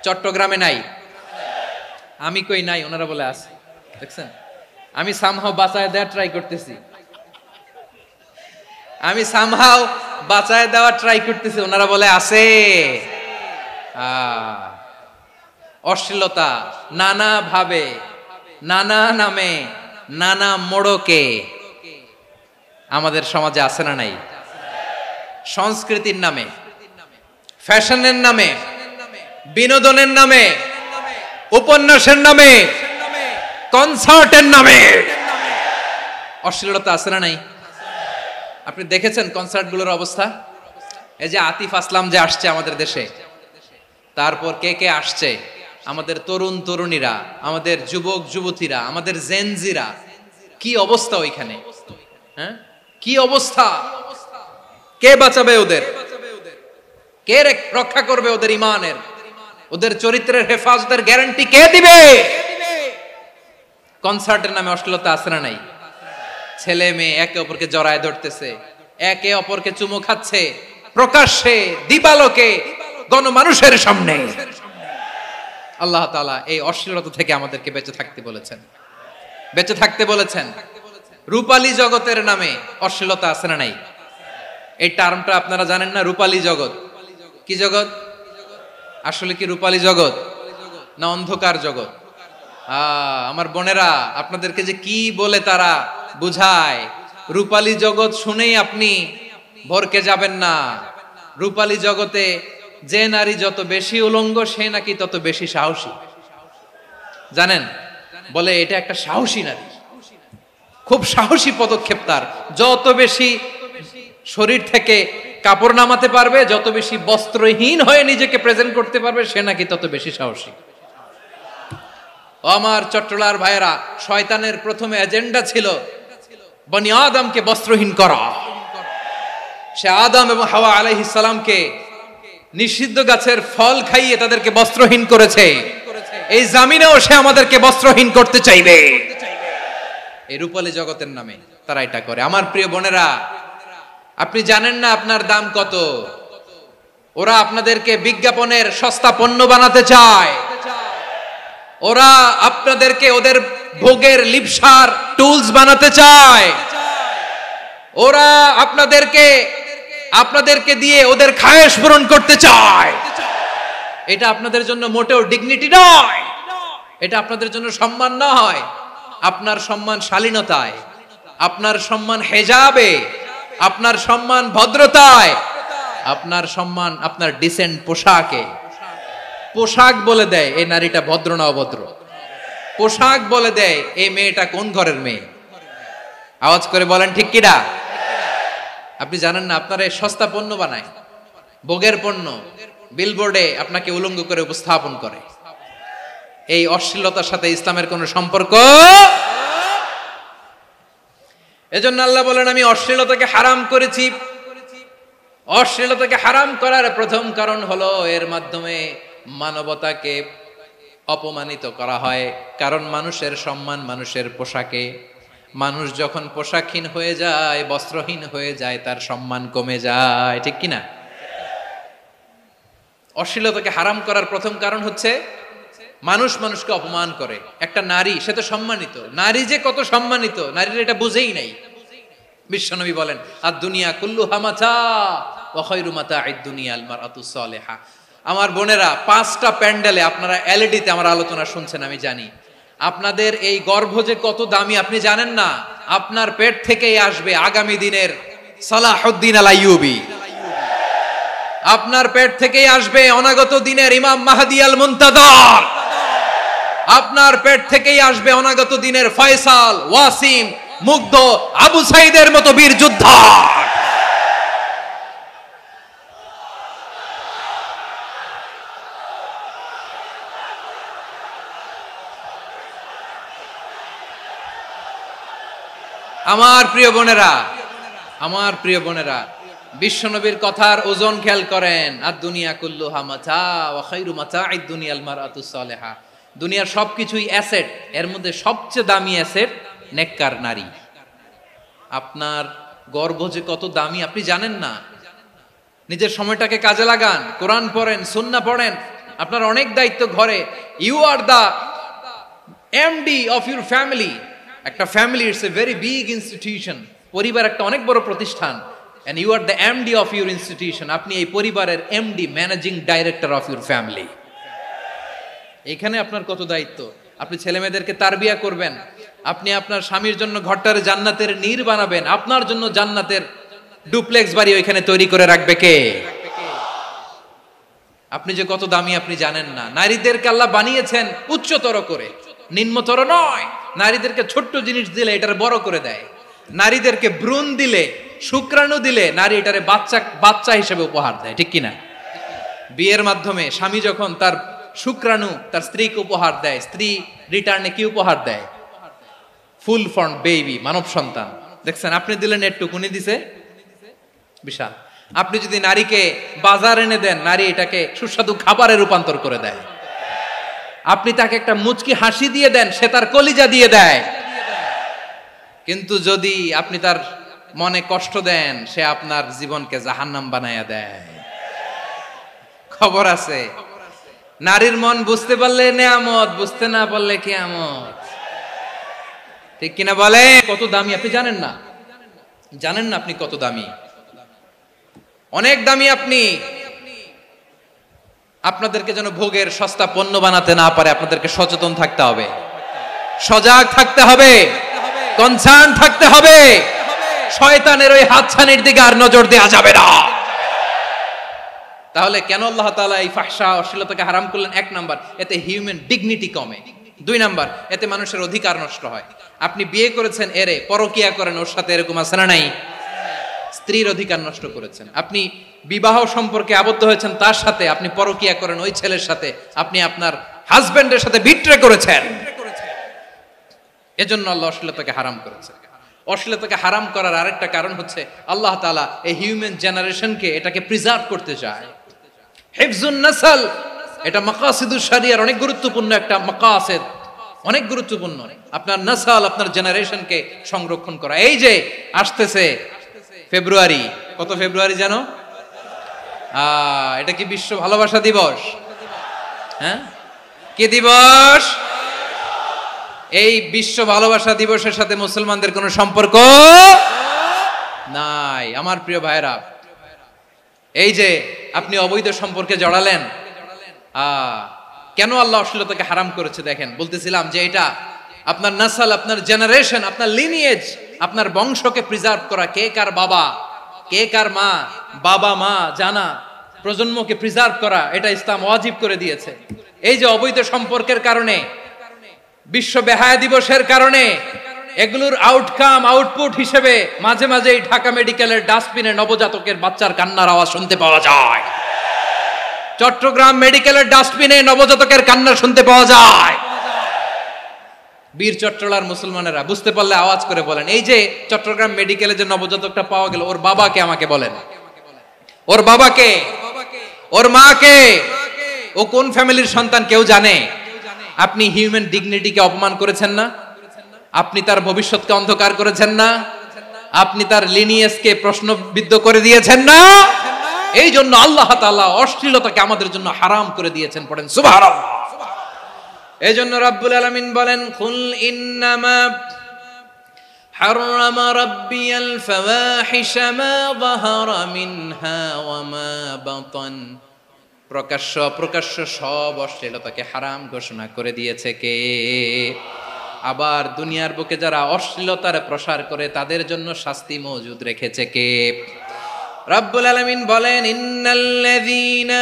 চট্টগ্রামে নাই? আমি কই নাই, ওনারা বলে আছে। দেখছেন, আমি সামহাও বাঁচায় দেওয়ার ট্রাই করতেছি, ওনারা বলে আছে। অশ্লীলতা নানা ভাবে, নানা নামে, নানা মোড়কে আমাদের সমাজে আছে না নাই? সংস্কৃতির নামে, ফ্যাশনের নামে, বিনোদনের নামে, উপন্যাসের নামে, কনসার্টের নামে অশ্লীলতা আছে না নাই? আপনি দেখেছেন কনসার্টগুলোর অবস্থা? এই যে আতিফ আসলাম যে আসছে আমাদের দেশে, তারপর কে কে আসছে, আমাদের তরুণ তরুণীরা, আমাদের যুবক যুবতীরা, আমাদের জেনজিরা, কি অবস্থা ওইখানে? হ্যাঁ, কি অবস্থা? কে বাঁচাবে ওদের? কে রক্ষা করবে ওদের ইমানের, ওদের চরিত্রের হেফাজতের গ্যারান্টি কে দিবে? কনসার্টের নামে অশ্লীলতা আছে না নাই? ছেলে মেয়ে একে অপরকে জড়ায় ধরতেছে, একে অপরকে চুমু খাচ্ছে প্রকাশ্যে, দিবালোকে, গণমানুষের সামনে। আল্লাহ তাআলা এই অশ্লীলতা থেকে আমাদেরকে বেঁচে থাকতে বলেছেন, বেঁচে থাকতে বলেছেন। রূপালী জগতের নামে অশ্লীলতা আছে না নাই? এই টার্মটা আপনারা জানেন না? রূপালী জগৎ কি জগৎ? আসলে কি রূপালী জগৎ না অন্ধকার জগৎ? আমার বোনেরা, আপনাদেরকে যে কি বলে তারা বুঝায়, রূপালী জগৎ শুনেই আপনি ভরকে যাবেন না। রূপালী জগতে যে নারী যত বেশি উলঙ্গ, সে নাকি তত বেশি সাহসী। জানেন? বলে এটা একটা সাহসী নারী, খুব সাহসী পদক্ষেপ তার। যত বেশি শরীর থেকে কাপড় নামাতে পারবে, যত বেশি বস্ত্রহীন হয়ে নিজেকে প্রেজেন্ট করতে পারবে, সে নাকি তত বেশি সাহসী। আমার চট্টলার ভাইয়েরা, শয়তানের প্রথমে এজেন্ডা ছিল বনি আদমকে বস্ত্রহীন করা। সে আদম এবং হাওয়া আলাইহিস সালামকে নিষিদ্ধ গাছের ফল খাইয়ে তাদেরকে বস্ত্রহীন করেছে। এই জামিনেও সে আমাদেরকে বস্ত্রহীন করতে চাইবে। এই রূপালী জগতের নামে তারা এটা করে। আমার প্রিয় বোনেরা, আপনি জানেন না আপনার দাম কত? ওরা আপনাদেরকে বিজ্ঞাপনের সস্তা পণ্য বানাতে চায়। ওরা আপনাদেরকে ওদের ভোগের লিপসার টুলস বানাতে চায়। ওরা আপনাদেরকে দিয়ে ওদের খায়েশ পূরণ করতে চায়। এটা আপনাদের জন্য মোটেও ডিগনিটি নয়, এটা আপনাদের জন্য সম্মান নয়। আপনার সম্মান শালীনতায়, আপনার সম্মান হেজাবে, আপনার সম্মান ভদ্রতায়, আপনার সম্মান আপনার ডিসেন্ট পোশাকে। পোশাক বলে দেয় এই নারীটা ভদ্র না অভদ্র। পোশাক বলে দেয় এই মেয়েটা কোন ঘরের মেয়ে। আওয়াজ করে বলেন ঠিক কিনা? আপনি জানেন না, আপনারা সস্তা পণ্য বানায়, ভোগের পণ্য, বিলবোর্ডে আপনাকে উলঙ্গ করে উপস্থাপন করে। এই অশ্লীলতার সাথে ইসলামের কোনো সম্পর্ক। এজন্য আল্লাহ বলেন, আমি অশ্লীলতাকে হারাম করেছি। অশ্লীলতাকে হারাম করার প্রথম কারণ হলো এর মাধ্যমে মানবতাকে অপমানিত করা হয়। কারণ মানুষের সম্মান মানুষের পোশাকে। মানুষ যখন পোশাকহীন হয়ে যায়, বস্ত্রহীন হয়ে যায়, তার সম্মান কমে যায়। ঠিক কিনা? অশ্লীলতাকে হারাম করার প্রথম কারণ হচ্ছে মানুষ মানুষকে অপমান করে। একটা নারী, সে তো সম্মানিত। নারী যে কত সম্মানিত, নারীরা এটা বুঝেই নাই। বিশ্বনবী বলেন, আর দুনিয়া কুল্লুহা মাতা ওয়া খায়রু মাতা'আদ দুনিয়া আল মারআতু সালিহা। আমার বোনেরা, 5টা প্যান্ডেলে আপনারা এলইডিতে আমার আলোচনা শুনছেন, আমি জানি। আপনাদের এই গর্ভ যে কত দামি আপনি জানেন না। আপনার পেট থেকেই আসবে আগামী দিনের সালাহুদ্দিন আল আইয়ুবী। আপনার পেট থেকেই আসবে অনাগত দিনের ইমাম মাহদী আল মুনতাজার। আপনার পেট থেকেই আসবে অনাগত দিনের ফয়সাল, ওয়াসিম, মুগ্ধ, আবু সাইদের মতো বীর যোদ্ধা। আমার প্রিয় বোনেরা, আমার প্রিয় বোনেরা, বিশ্বনবীর কথার ওজন খেয়াল করেন। আর দুনিয়া কুল্লুহা মাতা ওয়া খায়রু মাতা'আদ দুনিয়া আল মারআতু সালিহা। দুনিয়ার সবকিছুই অ্যাসেট, এর মধ্যে সবচেয়ে দামি অ্যাসেট নেককার নারী। আপনার গর্ভ যে কত দামি আপনি জানেন না। নিজের সময়টাকে কাজে লাগান, কোরআন পড়েন, সুন্নাহ পড়েন। আপনার অনেক দায়িত্ব ঘরে। You are the MD of your family. একটা family it's a very big institution. পরিবার একটা অনেক বড় প্রতিষ্ঠান। and you are the MD of your institution. আপনি এই পরিবারের MD, managing director of your family. এখানে আপনার কত দায়িত্ব। আপনি ছেলে মেয়েদেরকে তারবিয়া করবেন। আপনি আপনার স্বামীর জন্য ঘরটারে জান্নাতের নীর বানাবেন। আপনার জন্য জান্নাতের ডুপ্লেক্স বাড়ি ওইখানে তৈরি করে রাখবে কে? আপনি যে কত দামি আপনি জানেন না। নারীদেরকে আল্লাহ বানিয়েছেন উচ্চতর করে, নিম্নতর নয়। নারীদেরকে ছোট্ট জিনিস দিলে এটারে বড় করে দেয়। নারীদেরকে ভ্রূণ দিলে, শুক্রাণু দিলে নারী এটারে বাচ্চা হিসেবে উপহার দেয়, ঠিক কিনা? বিয়ের মাধ্যমে স্বামী যখন তার শুক্রাণু তার স্ত্রীকে উপহার দেয়, স্ত্রী রিটার্নে কি উপহার দেয়? ফুল ফর্ম বেবি, মানব সন্তান। দেখছেন, আপনি দিলেন একটুক, উনি দিছে বিশাল। আপনি যদি নারীকে বাজার এনে দেন, নারী এটাকে সুস্বাদু খাবারে রূপান্তর করে দেয়। আপনি তাকে একটা মুচকি হাসি দিয়ে দেন, সে তার কলিজা দিয়ে দেয়। কিন্তু যদি আপনি তার মনে কষ্ট দেন, সে আপনার জীবনকে জাহান্নাম বানায়া দেয়। খবর আছে, নারীর মন বুঝতে পারলে নেয়ামত, বুঝতে না পারলে কিয়ামত, ঠিক কিনা বলে? কত দামি আপনি জানেন না, জানেন না আপনি কত দামি, অনেক দামি আপনি। আপনাদেরকে যেন ভোগের সস্তা পণ্য বানাতে না পারে, আপনাদেরকে সচেতন থাকতে হবে, সজাগ থাকতে হবে, কনসার্ন থাকতে হবে। শয়তানের ওই হাতছানির দিকে আর নজর দেওয়া যাবে না। তাহলে কেন আল্লাহ তাআলা এই ফাহশা অশ্লীলতাকে হারাম করলেন? এক নাম্বার, এতে হিউম্যান ডিগনিটি কমে। দুই নাম্বার, এতে মানুষের অধিকার নষ্ট হয়। আপনি বিয়ে করেছেন, এরে পরকিয়া করেন, ওর সাথে এরকম আছে না নাই? স্ত্রীর অধিকার নষ্ট করেছেন। আপনি বিবাহ সম্পর্কে আবদ্ধ হয়েছেন তার সাথে, আপনি পরকিয়া করেন ওই ছেলের সাথে, আপনি আপনার হাজবেন্ডের সাথে বিট্রে করেছেন। এজন্য আল্লাহ অশ্লীলতাকে হারাম করেছে। অশ্লীলতাকে হারাম করার আরেকটা কারণ হচ্ছে আল্লাহ তাআলা এই হিউম্যান জেনারেশনকে এটাকে প্রিজার্ভ করতে চায়। হিফজুন নাসল, এটা মাকাসিদুশ শরিয়ার অনেক গুরুত্বপূর্ণ একটা মাকাসিদ, অনেক গুরুত্বপূর্ণ। আপনার নাসল, আপনার জেনারেশনকে সংরক্ষণ করা। এই যে আসতেছে ফেব্রুয়ারি, কত ফেব্রুয়ারি জানো? এটা কি বিশ্ব ভালোবাসা দিবস? হ্যাঁ, কি দিবস? এই বিশ্ব ভালোবাসা দিবসের সাথে মুসলমানদের কোনো সম্পর্ক নাই। আমার প্রিয় ভাইরা, এই যে আপনি অবৈধ সম্পর্কে জড়ালেন, কেন আল্লাহ অশ্লীলতাকে হারাম করেছে দেখেন। বলতেছিলাম যে এটা আপনার নাসল, আপনার জেনারেশন, আপনার লিনিয়েজ, আপনার বংশকে প্রিজার্ভ করা। কে কার বাবা, কে কার মা, বাবা মা জানা, প্রজন্মকে প্রিজার্ভ করা, এটা ইসলাম ওয়াজিব করে দিয়েছে। এই যে অবৈধ সম্পর্কের কারণে, বিশ্ব বেহায়া দিবসের কারণে, এগুলোর আউটকাম, আউটপুট হিসেবে মাঝে মাঝে এই ঢাকা মেডিকেলের ডাস্টবিনে নবজাতকের বাচ্চার কান্নার আওয়াজ শুনতে পাওয়া যায়। চট্টগ্রাম মেডিকেলের ডাস্টবিনে নবজাতকের কান্না শুনতে পাওয়া যায়। বীর চট্টলার মুসলমানেরা বুঝতে পারলে আওয়াজ করে বলেন, এই যে চট্টগ্রাম মেডিকেলে যে নবজাতকটা পাওয়া গেল, ওর বাবাকে আমাকে বলেন, ওর বাবাকে, ওর মাকে, ও কোন ফ্যামিলির সন্তান কেউ জানে? আপনি হিউম্যান ডিগনিটিকে অপমান করেছেন না? আপনি তার ভবিষ্যৎকে অন্ধকার করেছেন না? আপনি তার লিনিয়েজকে প্রশ্নবিদ্ধ করে দিয়েছেন না? এই জন্য আল্লাহ তাআলা অশ্লীলতাকে আমাদের জন্য হারাম করে দিয়েছেন। পড়েন সুবহানাল্লাহ। এই জন্য রাব্বুল আলামিন বলেন, কুল ইন্নামা হারামা রাব্বিয়াল ফাওয়াহিশা মা যাহারা মিনহা ওয়া মা বাতান। প্রকাশ্য অপ্রকাশ্য সব অশ্লীলতাকে হারাম ঘোষণা করে দিয়েছে কে? আবার দুনিয়ার বুকে যারা অশ্লীলতার প্রসার করে তাদের জন্য শাস্তি মজুদ রেখেছে কে? রাব্বুল আলামিন বলেন, ইন্নাল্লাযীনা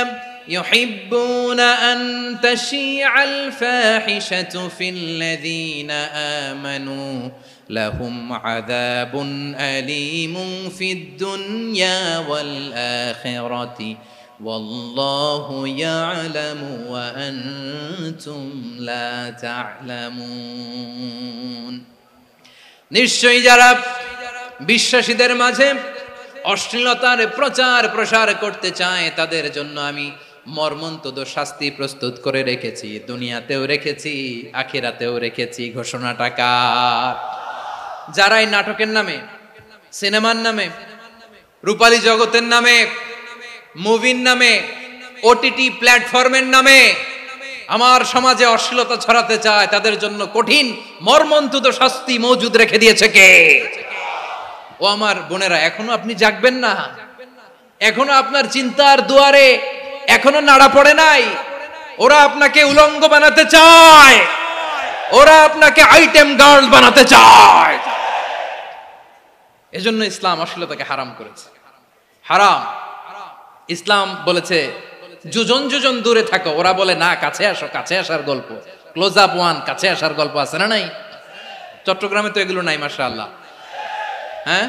ইউহিব্বুনা আন তাশিআল ফাহিশাতু ফিল্লাযীনা আমানু লাহুম আযাবুন আলীমুন ফিদ দুনিয়া ওয়াল আখিরাতি ওয়াল্লাহু ইয়ালামু ওয়া আনতুম লা তা'লামুন। নিশ্চয়ই যারা বিশ্বাসীদের মাঝে অশ্লীলতার প্রচার প্রসার করতে চায় তাদের জন্য আমি মর্মন্তুদ শাস্তি প্রস্তুত করে রেখেছি, দুনিয়াতেও রেখেছি, আখিরাতেও রেখেছি। ঘোষণাটা কার? যারা এই নাটকের নামে, সিনেমার নামে, রূপালী জগতের নামে, মুভির নামে, ওটিটি প্ল্যাটফর্মের নামে আমার সমাজে অশ্লীলতা ছড়াতে চায় তাদের জন্য কঠিন মর্মন্তুদ শাস্তি মজুদ রেখে দিয়েছে কে? ও আমার বোনেরা, এখনো আপনি জাগবেন না? এখনো আপনার চিন্তার দুয়ারে এখনো নাড়া পড়ে নাই? ওরা আপনাকে উলঙ্গ বানাতে চায়, ওরা আপনাকে আইটেম গার্ল বানাতে চায়। এজন্য ইসলাম অশ্লীলতাকে হারাম করেছে। হারাম। ইসলাম বলেছে যোজন যোজন দূরে থাকো, ওরা বলে না কাছে আসো, কাছে আসার গল্প, ক্লোজ আপ ওয়ান, কাছে আসার গল্প আছে না নাই? চট্টগ্রামে তো এগুলো নাই মাশাআল্লাহ। হ্যাঁ,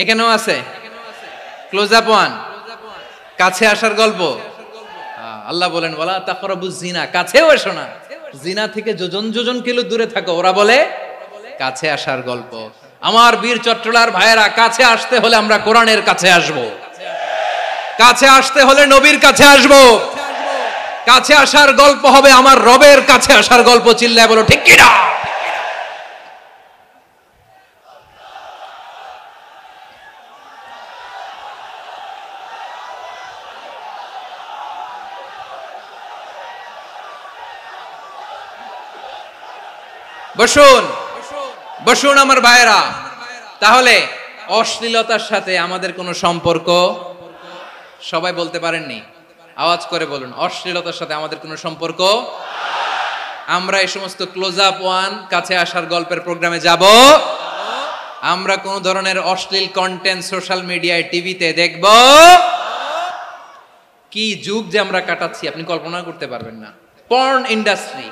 এখানেও আছে ক্লোজ আপ ওয়ান, কাছে আসার গল্প। আল্লাহ বলেন ওয়ালা তাকরাবুজ জিনা, কাছেও এসো না, জিনা থেকে যোজন যোজন কিলো দূরে থাকো, ওরা বলে কাছে আসার গল্প। আমার বীর চট্টলার ভাইয়েরা, কাছে আসতে হলে আমরা কোরআনের কাছে আসব, কাছে আসতে হলে নবীর কাছে আসব, কাছে আসার গল্প হবে আমার রবের কাছে আসার গল্প। চিল্লায় বলো ঠিক কিনা? বসুন বসুন আমার ভাইয়েরা। তাহলে অশ্লীলতার সাথে আমাদের কোনো সম্পর্ক? সবাই বলতে পারেননি, আওয়াজ করে বলুন, অশ্লীলতার সাথে আমাদের কোনো সম্পর্ক? আমরা এই সমস্ত ক্লোজ আপ ওয়ান, কাছে আসার গল্পের প্রোগ্রামে যাব? আমরা কোন ধরনের অশ্লীল কন্টেন্ট সোশ্যাল মিডিয়ায়, টিভিতে দেখব? কি যুগ যে আমরা কাটাচ্ছি আপনি কল্পনা করতে পারবেন না। পর্ন ইন্ডাস্ট্রি,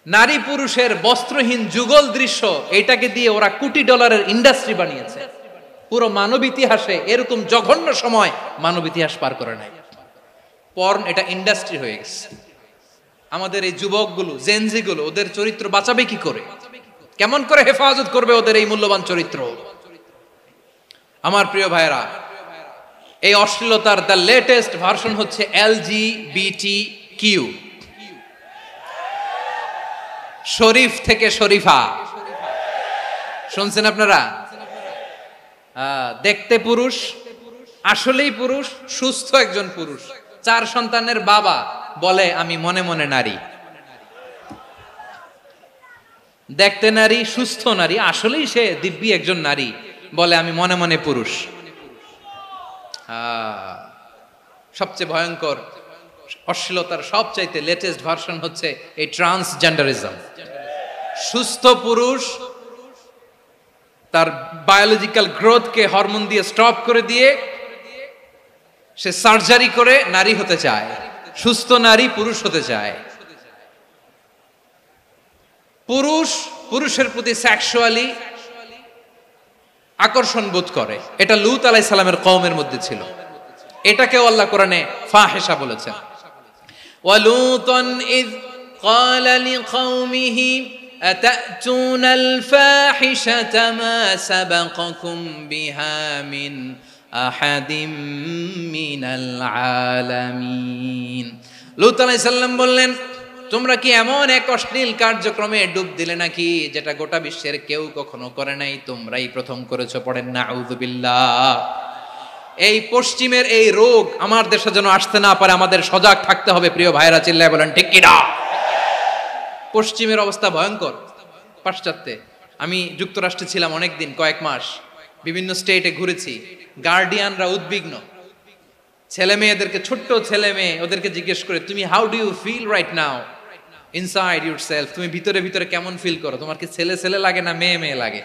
নারী পুরুষের বস্ত্রহীন যুগল দৃশ্য, এটাকে দিয়ে ওরা কোটি ডলারের ইন্ডাস্ট্রি বানিয়েছে। পুরো মানব ইতিহাসে এরকম জঘন্য সময় মানব ইতিহাস পার করে নাই। পর্ন এটা ইন্ডাস্ট্রি হয়ে গেছে। আমাদের এই যুবকগুলো, জেনজিগুলো, ওদের চরিত্র বাঁচাবে কি করে? কেমন করে হেফাজত করবে ওদের এই মূল্যবান চরিত্র? আমার প্রিয় ভাইরা, এই অশ্লীলতার দ্য লেটেস্ট ভার্সন হচ্ছে LGBTQ, শরীফ থেকে শরীফা। শুনছেন আপনারা? দেখতে পুরুষ, আসলেই পুরুষ, সুস্থ একজন পুরুষ, 4 সন্তানের বাবা, বলে আমি মনে মনে নারী। দেখতে নারী, সুস্থ নারী, আসলেই সে দিব্যি একজন নারী, বলে আমি মনে মনে পুরুষ। সবচেয়ে ভয়ঙ্কর অশ্লীলতার সবচাইতে লেটেস্ট ভার্সন হচ্ছে এই ট্রান্সজেন্ডারিজম। সুস্থ পুরুষ তার বায়োলজিক্যাল গ্রোথকে হরমোন দিয়ে স্টপ করে দিয়ে সে সার্জারি করে নারী হতে চায়, সুস্থ নারী পুরুষ হতে চায়। পুরুষ পুরুষের প্রতি সেক্সুয়ালি আকর্ষণ বোধ করে, এটা লূত আলাইহিস সালামের কওমের মধ্যে ছিল। এটাকেও আল্লাহ কোরআনে ফাহিশা বলেছেন। ওয়ালুতান ইয ক্বালা লিকাওমিহি আতাতুনাল ফাহিশাতা মা সাবাকাকুম বিহা মিন আহাদিম মিনাল আলামিন। লূত আলাইহিস সালাম বললেন, তোমরা কি এমন এক অশ্লীল কার্যক্রমে ডুব দিলে নাকি যেটা গোটা বিশ্বের কেউ কখনো করে নাই, তোমরাই প্রথম করেছো। পড়েন নাউযুবিল্লাহ। এই পশ্চিমের এই রোগ আমার দেশে যেন আসতে না পারে, আমাদের সজাগ থাকতে হবে। প্রিয় ভাইরা, চিল্লায় বলেন ঠিক কিনা? পশ্চিমের অবস্থা ভয়ঙ্কর। পাশ্চাত্যে, আমি যুক্তরাষ্ট্রে ছিলাম অনেকদিন, কয়েক মাস, বিভিন্ন স্টেটে ঘুরেছি। গার্ডিয়ানরা উদ্বিগ্ন, ছেলে মেয়েদেরকে, ছোট্ট ছেলে মেয়ে, ওদেরকে জিজ্ঞেস করে, তুমি how do you feel right now inside yourself? তুমি ভিতরে ভিতরে কেমন ফিল করো? তোমার কি ছেলে ছেলে লাগে না মেয়ে মেয়ে লাগে?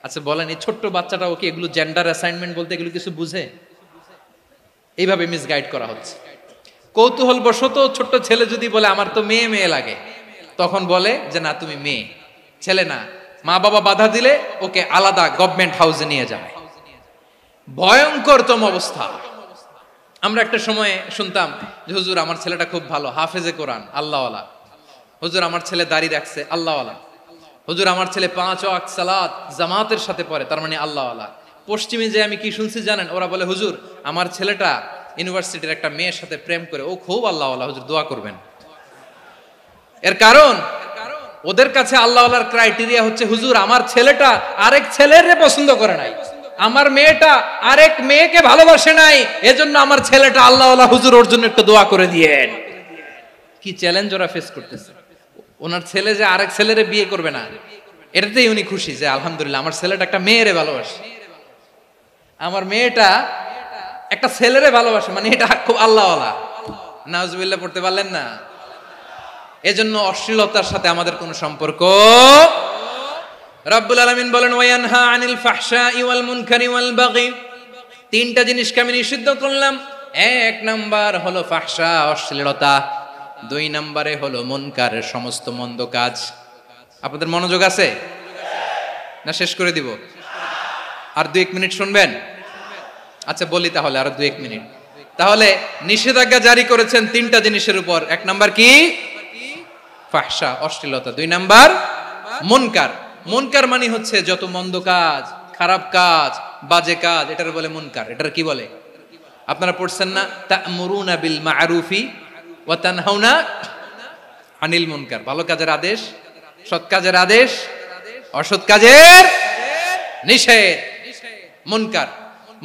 আচ্ছা বলেন, এই ছোট্ট বাচ্চাটা ওকে এগুলো জেন্ডার অ্যাসাইনমেন্ট বলতে এগুলো কিছু বুঝে? এইভাবে মিসগাইড করা হচ্ছে। কৌতূহল বশত ছোট্ট ছেলে যদি বলে আমার তো মেয়ে মেয়ে লাগে, তখন বলে যে না তুমি মেয়ে, ছেলে না। মা বাবা বাধা দিলে ওকে আলাদা গভর্নমেন্ট হাউসে নিয়ে যায়। ভয়ঙ্করতম অবস্থা। আমরা একটা সময় শুনতাম যে হুজুর আমার ছেলেটা খুব ভালো, হাফেজে কোরআন, আল্লাহওয়ালা। হুজুর আমার ছেলে দাড়ি রাখছে, আল্লাহওয়ালা। হুজুর আমার ছেলে 5 ওয়াক্ত সালাত জামাতের সাথে পড়ে, তার মানে আল্লাহওয়ালা। পশ্চিমে যে আমি কি শুনছি জানেন? ওরা বলে হুজুর আমার ছেলেটা ইউনিভার্সিটির একটা মেয়ের সাথে প্রেম করে, ও খুব আল্লাহওয়ালা, হুজুর দোয়া করবেন। এর কারণ ওদের কাছে আল্লাহওয়ালার ক্রাইটেরিয়া হচ্ছে হুজুর আমার ছেলেটা আরেক ছেলের পছন্দ করে নাই, আমার মেয়েটা আরেক মেয়েকে ভালোবাসে নাই, এজন্য আমার ছেলেটা আল্লাহওয়ালা, হুজুর ওর জন্য একটু দোয়া করে দিয়েন। কি চ্যালেঞ্জ ওরা ফেস করতেছে। ওনার ছেলে যে আরেক ছেলেরে বিয়ে করবে না, এটাতেই উনি খুশি যে আলহামদুলিল্লাহ আমার ছেলেটা একটা মেয়েরে ভালোবাসে, আমার মেয়েটা একটা ছেলেরে ভালোবাসে, মানে এটা খুব আল্লাহওয়ালা। নাউজুবিল্লাহ পড়তে পারলেন না? এজন্য অশ্লীলতার সাথে আমাদের কোনো সম্পর্ক। রব্বুল আলামিন বলেন ওয়ায়ানহা আনিল ফাহশাই ওয়াল মুনকারি ওয়াল বাগি, তিনটা জিনিসকে আমি নিষিদ্ধ করলাম। এক নাম্বার হলো ফাহশা, অশ্লীলতা। দুই নম্বরে হলো মুনকারের সমস্ত মন্দ কাজ। আপনাদের মনোযোগ আছে না? শেষ করে দিব? আর 2-1 মিনিট শুনবেন? আচ্ছা বলি তাহলে, আর 2-1 মিনিট। তাহলে নিষেধাজ্ঞা জারি করেছেন তিনটা জিনিসের উপর। এক নাম্বার কি? ফাহশা, অশ্লীলতা। দুই নাম্বার মুনকার। মুনকার মানে হচ্ছে যত মন্দ কাজ, খারাপ কাজ, বাজে কাজ, এটার বলে মুনকার। এটার কি বলে? আপনারা পড়ছেন না, তা'মুরুনা বিল মা'রুফি ওয়া তানহাউনা আনিল মুনকার। ভালো কাজের আদেশ, সৎ কাজের আদেশ, অসৎ কাজের নিষেধ। মুনকার,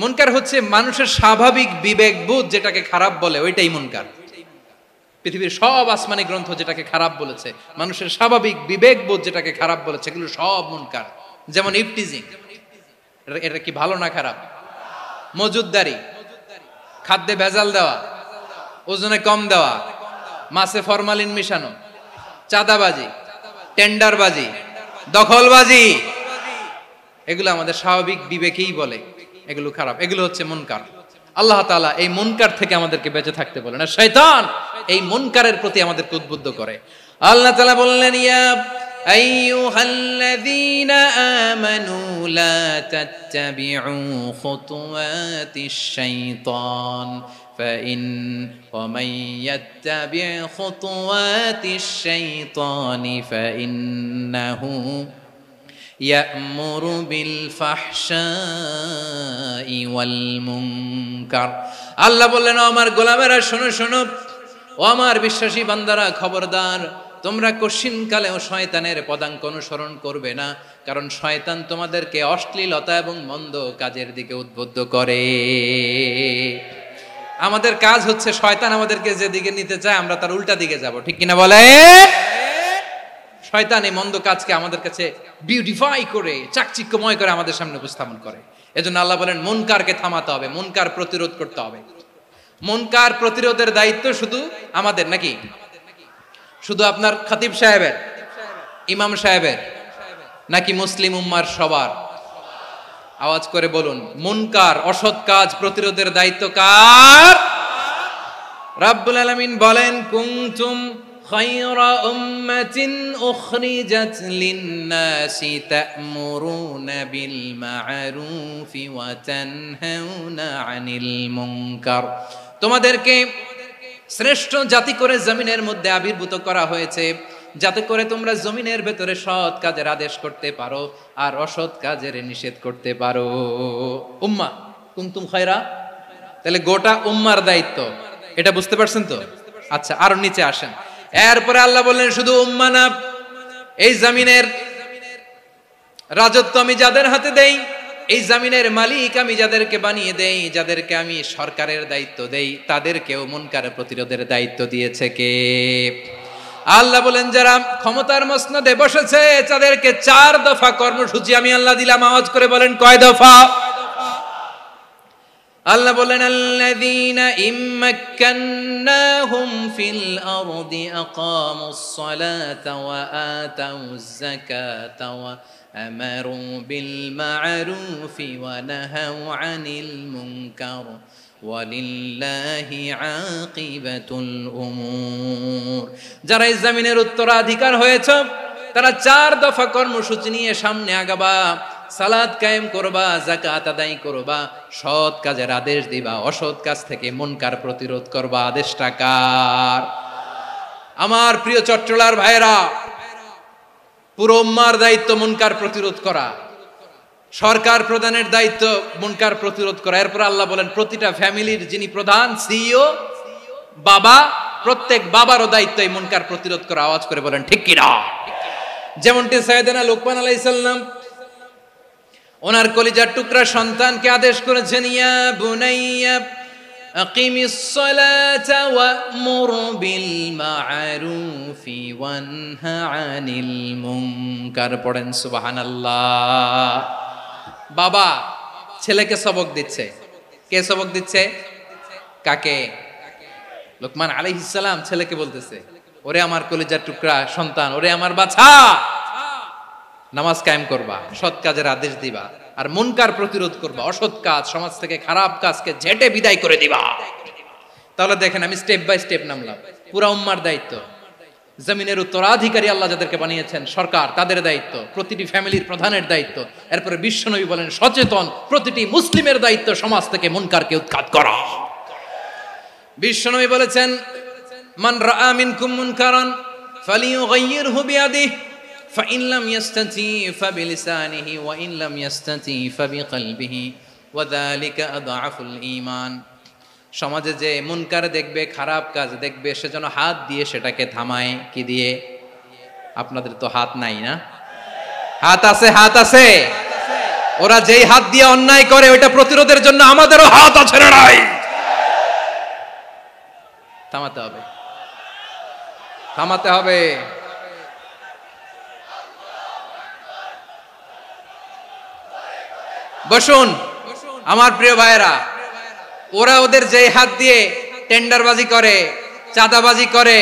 মুনকার হচ্ছে মানুষের স্বাভাবিক বিবেকবোধ যেটাকে খারাপ বলে, ওইটাই মুনকার। পৃথিবীর সব আসমানি গ্রন্থ যেটাকে খারাপ বলেছে, মানুষের স্বাভাবিক বিবেকবোধ যেটাকে খারাপ বলেছে, এগুলো সব মুনকার। যেমন ইফটিজিং, এটা কি ভালো না খারাপ? মজুদদারি, খাদ্যে ভেজাল দেওয়া, ওজনে কম দেওয়া, মাছে ফরমালিন মিশানো, চাঁদাবাজি, টেন্ডারবাজি, দখলবাজি, এগুলো আমাদের স্বাভাবিক বিবেকেই বলে এগুলো খারাপ, এগুলো হচ্ছে মুনকার। আল্লাহ তাআলা এই মুনকার থেকে আমাদেরকে বেঁচে থাকতে বলেন, আর শয়তান এই মুনকারের প্রতি আমাদেরকে উদ্বুদ্ধ করে। আল্লাহ তাআলা বললেন, ইয়া আইয়ুহাল্লাযীনা আমানু লা তাত্তাবিউ খুতুওয়াতিশ শাইতান ومن يتبع خطوات الشيطان فإنه يأمر بالفحشاء والمنكر। আল্লাহ বললেন, ও আমার গোলামেরা শোনো শোনো, ও আমার বিশ্বাসী বান্দারা খবরদার, তোমরা কশিনকালেও শয়তানের পদাঙ্ক অনুসরণ করবে না, কারণ শয়তান তোমাদেরকে অশ্লীলতা এবং মন্দ কাজের দিকে উদ্বুদ্ধ করে। আমাদের কাজ হচ্ছে শয়তান আমাদেরকে যেদিকে নিতে চায় আমরা তার উল্টা দিকে যাব, ঠিক কিনা বলে? শয়তান এই মন্দ কাজকে আমাদের কাছে বিউটিফাই করে, চাকচিক্যময় করে আমাদের সামনে উপস্থাপন করে। এজন্য আল্লাহ বলেন মুনকারকে থামাতে হবে, মুনকার প্রতিরোধ করতে হবে। মুনকার প্রতিরোধের দায়িত্ব শুধু আমাদের নাকি? শুধু আপনার খতিব সাহেবের, ইমাম সাহেবের, নাকি মুসলিম উম্মার সবার? আওয়াজ করে বলুন, মুনকার অসৎ কাজ প্রতিরোধের দায়িত্ব কার? রাব্বুল আলামিন বলেন, কুনতুম খায়রা উম্মাতিন উখরিজাত লিন-নাসি তা'মুরুনা বিল মা'রুফি ওয়া তানহাউনা আনিল মুনকার। তোমাদেরকে শ্রেষ্ঠ জাতি করে জমিনের মধ্যে আবির্ভূত করা হয়েছে, যাতে করে তোমরা জমিনের ভেতরে সৎ কাজের আদেশ করতে পারো আর অসৎ কাজের নিষেধ করতে পারো। উম্মাহ কুনতুম খায়রা, তাহলে গোটা উম্মার দায়িত্ব, এটা বুঝতে পারছেন তো? আচ্ছা, আরো নিচে আসেন। এরপরে আল্লাহ বললেন, শুধু উম্মাহ না, এই জমিনের রাজত্ব আমি যাদের হাতে দেই, এই জমিনের মালিক আমি যাদেরকে বানিয়ে দেই, যাদেরকে আমি সরকারের দায়িত্ব দেই, তাদেরকেও মুনকার প্রতিরোধের দায়িত্ব দিয়েছে কে? আল্লাহ বলেন, যারা ক্ষমতার মসনদে বসেছে তাদেরকে 4 দফা কর্মসূচি আমি আল্লাহ দিলাম। আওয়াজ করে বলেন, কয় দফা? আল্লাহ বলেন, আল্লাযীনা ইম্মাক্কান্নাহুম ফিল আরদি আকামুস সালাতা ওয়া আতাউয যাকাতা ওয়া আমারু বিল মা'রুফি ওয়া নাহাউ আনিল মুনকার ওয়ালিল্লাহি আকিবাতুল উমুর। যারা এই জমিনের উত্তরাধিকার হয়েছে তারা 4 দফা কর্মসূচি নিয়ে সামনে আগাবা। সালাত কায়েম করবা, যাকাত আদায় করবা, সৎ কাজের আদেশ দিবা, অসৎ কাজ থেকে মুনকার প্রতিরোধ করবা। আদেশটা কার? আমার প্রিয় চট্টলার ভাইরা, পুরো উম্মার দায়িত্ব মুনকার প্রতিরোধ করা, সরকার প্রধানের দায়িত্ব মুনকার প্রতিরোধ করা। এরপর আল্লাহ বলেন, প্রতিটা ফ্যামিলির যিনি প্রধান সিইও বাবা, প্রত্যেক বাবারও দায়িত্ব এই মুনকার প্রতিরোধ করা। আওয়াজ করে বলেন ঠিক কি না? যেমনটি সাইয়েদনা লুকমান আলাইহিস সালাম ওনার কলিজার টুকরা সন্তানকে আদেশ করেছেন, ইয়া বুনাইয়া আকিমিস সালাতা ওয়া'মুর বিল মা'রুফি ওয়ানহা আনিল মুনকার। পড়েন সুবহানাল্লাহ। বাবা ছেলেকে সবক দিচ্ছে। কে সবক দিচ্ছে? কাকে? লুকমান আলাইহিস সালাম ছেলেকে বলতেছে, ওরে আমার কলিজার টুকরা সন্তান, ওরে আমার বাছা, নামাজ কায়েম করবা, সৎ কাজের আদেশ দিবা, আর মুনকার প্রতিরোধ করবা, অসৎ কাজ, সমাজ থেকে খারাপ কাজকে ঝেঁটে বিদায় করে দিবা। তাহলে দেখেন আমি স্টেপ বাই স্টেপ নামলাম। পুরা উম্মার দায়িত্ব, জমিনের উত্তরাধিকারী আল্লাহ যাদেরকে বানিয়েছেন সরকার, তাদের দায়িত্ব, প্রতিটি ফ্যামিলির প্রধানের দায়িত্ব, এরপরে বিশ্বনবী বলেন সচেতন প্রতিটি মুসলিমের দায়িত্ব সমাজ থেকে মুনকারকে উৎখাত করা। বিশ্বনবী বলেছেন মান রাআ মিনকুম মুনকারান ফালিয়ুগাইয়িরহু বিয়াদিহি ফাইন লাম ইয়াস্তাতি ফাবিলিসানিহি ওয়া ইন লাম ইয়াস্তাতি ফাবিকলবিহি ওয়া যালিকা আযআফুল ঈমান। সমাজে যে মুনকার দেখবে, খারাপ কাজ দেখবে, সে যেন হাত দিয়ে সেটাকে থামায়। কি দিয়ে? আপনাদের তো হাত নাই না? হাত আছে, হাত আছে। ওরা যেই হাত দিয়ে অন্যায় করে ওইটা প্রতিরোধের জন্য আমাদেরও হাত আছে না নাই? থামাতে হবে, থামাতে হবে। বসুন আমার প্রিয় ভাইয়েরা, ওরা ওদের যে হাত দিয়ে টেন্ডারবাজি করে, চাঁদাবাজি করে,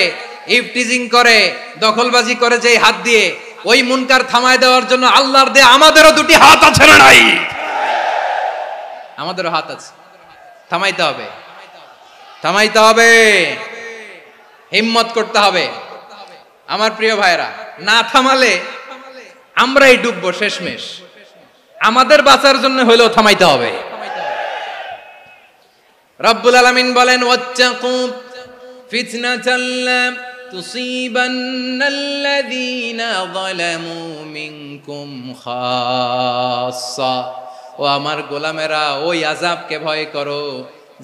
ইফটিজিং করে, দখলবাজি করে, যে হাত দিয়ে, ওই মুনকার থামায় দেওয়ার জন্য আল্লাহর দেয়া আমাদেরও দুটি হাত আছে না নাই? আমাদেরও হাত আছে। থামাইতে হবে, থামাইতে হবে, হিম্মত করতে হবে। আমার প্রিয় ভাইয়েরা, না থামালে আমরাই ডুববো শেষমেশ। আমাদের বাঁচার জন্য হইলেও থামাইতে হবে। রব্বুল আলামিন বলেন ওয়াত্তাকু ফিতনাতাল লা তুসিবান্নাল্লাযীনা যালামু মিনকুম খাসসা। ও আমার গোলামেরা, ওই আযাবকে ভয় করো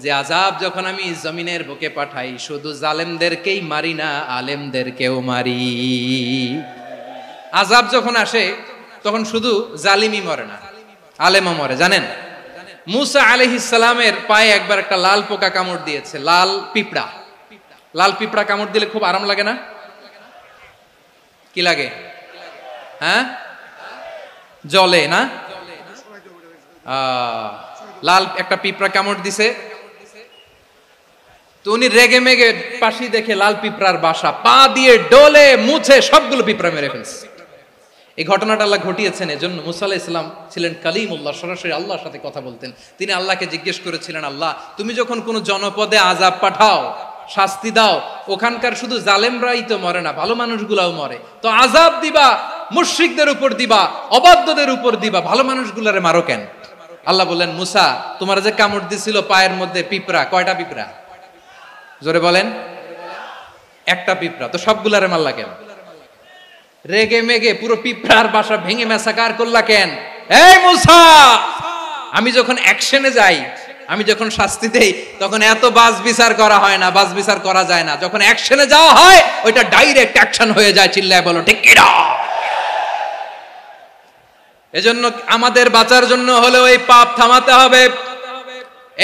যে আযাব যখন আমি জমিনের বুকে পাঠাই শুধু জালেমদেরকেই মারি না, আলেমদেরকেও মারি। আযাব যখন আসে তখন শুধু জালিমই মরে না, আলেমও মরে। জানেন মুসা আলাইহিস সালামের পায়ে একবার একটা লাল পোকা কামড় দিয়েছে, লাল পিঁপড়া। লাল পিঁপড়া কামড় দিলে খুব আরাম লাগে না? কি লাগে? হ্যাঁ, জ্বলে না? লাল একটা পিঁপড়া কামড় দিছে, তো উনি রেগে মেগে পাশি দেখে লাল পিঁপড়ার বাসা, পা দিয়ে ডলে মুছে সবগুলো পিঁপড়া মেরে ফেলছে। এই ঘটনাটা আল্লাহ ঘটিয়েছেন এজন্য মুসা আলাইহিস সালাম ছিলেন কালিমুল্লাহ, সরাসরি আল্লাহর সাথে কথা বলতেন। তিনি আল্লাহকে জিজ্ঞেস করেছিলেন, আল্লাহ তুমি যখন কোনো জনপদে আযাব পাঠাও, শাস্তি দাও, ওখানকার শুধু জালেমরাই তো মরে না, ভালো মানুষগুলাও মরে, তো আযাব দিবা মুশরিকদের উপর দিবা, অবাধ্যদের উপর দিবা, ভালো মানুষগুলারে মারো কেন? আল্লাহ বললেন, মুসা তোমার যে কামড় দিছিল পায়ের মধ্যে পিঁপড়া, কয়টা পিঁপড়া? জোরে বলেন। একটা পিঁপড়া, তো সবগুলারে মারলা কেন? রেগে মেগে পুরো পিঁপড়ার বাসা ভেঙে ম্যাসাকার করলা কেন? এই মুসা, আমি যখন অ্যাকশনে যাই, আমি যখন শাস্তি দেই, তখন এত বাস বিচার করা হয় না, বাস বিচার করা যায় না। যখন অ্যাকশনে যাওয়া হয় ওইটা ডাইরেক্ট অ্যাকশন হয়ে যায়। চিল্লায় বলো ঠিক কিনা? এজন্য আমাদের বাঁচার জন্য হলেও এই পাপ থামাতে হবে,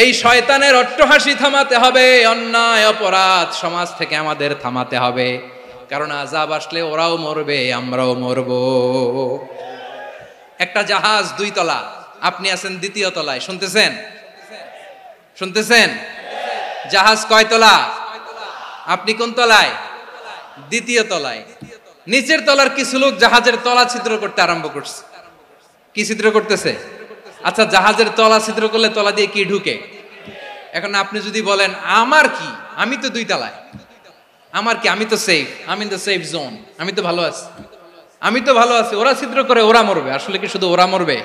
এই শয়তানের অট্টহাসি থামাতে হবে, অন্যায় অপরাধ সমাজ থেকে আমাদের থামাতে হবে। কারণ আযাব আসলে ওরাও মরবে, আমরাও মরব। একটা জাহাজ 2 তলা, আপনি আছেন 2য় তলায়। শুনতেছেন? শুনতেছেন? জাহাজ কয় তলা? আপনি কোন তলায়? 2য় তলায়। নিচের তলার কিছু লোক জাহাজের তলা ছিদ্র করতে আরম্ভ করছে। কি ছিদ্র করতেছে? আচ্ছা, জাহাজের তলা ছিদ্র করলে তলা দিয়ে কি ঢুকে? এখন আপনি যদি বলেন আমার কি, আমি তো 2 তলায়, আমার কি, আমি তো সেফ, আমি ইন দ্য সেফ জোন, আমি তো ভালো আছি, আমি তো ভালো আছি, ওরা ছিদ্র করে ওরা মরবে। আসলে কি শুধু ওরা মরবে,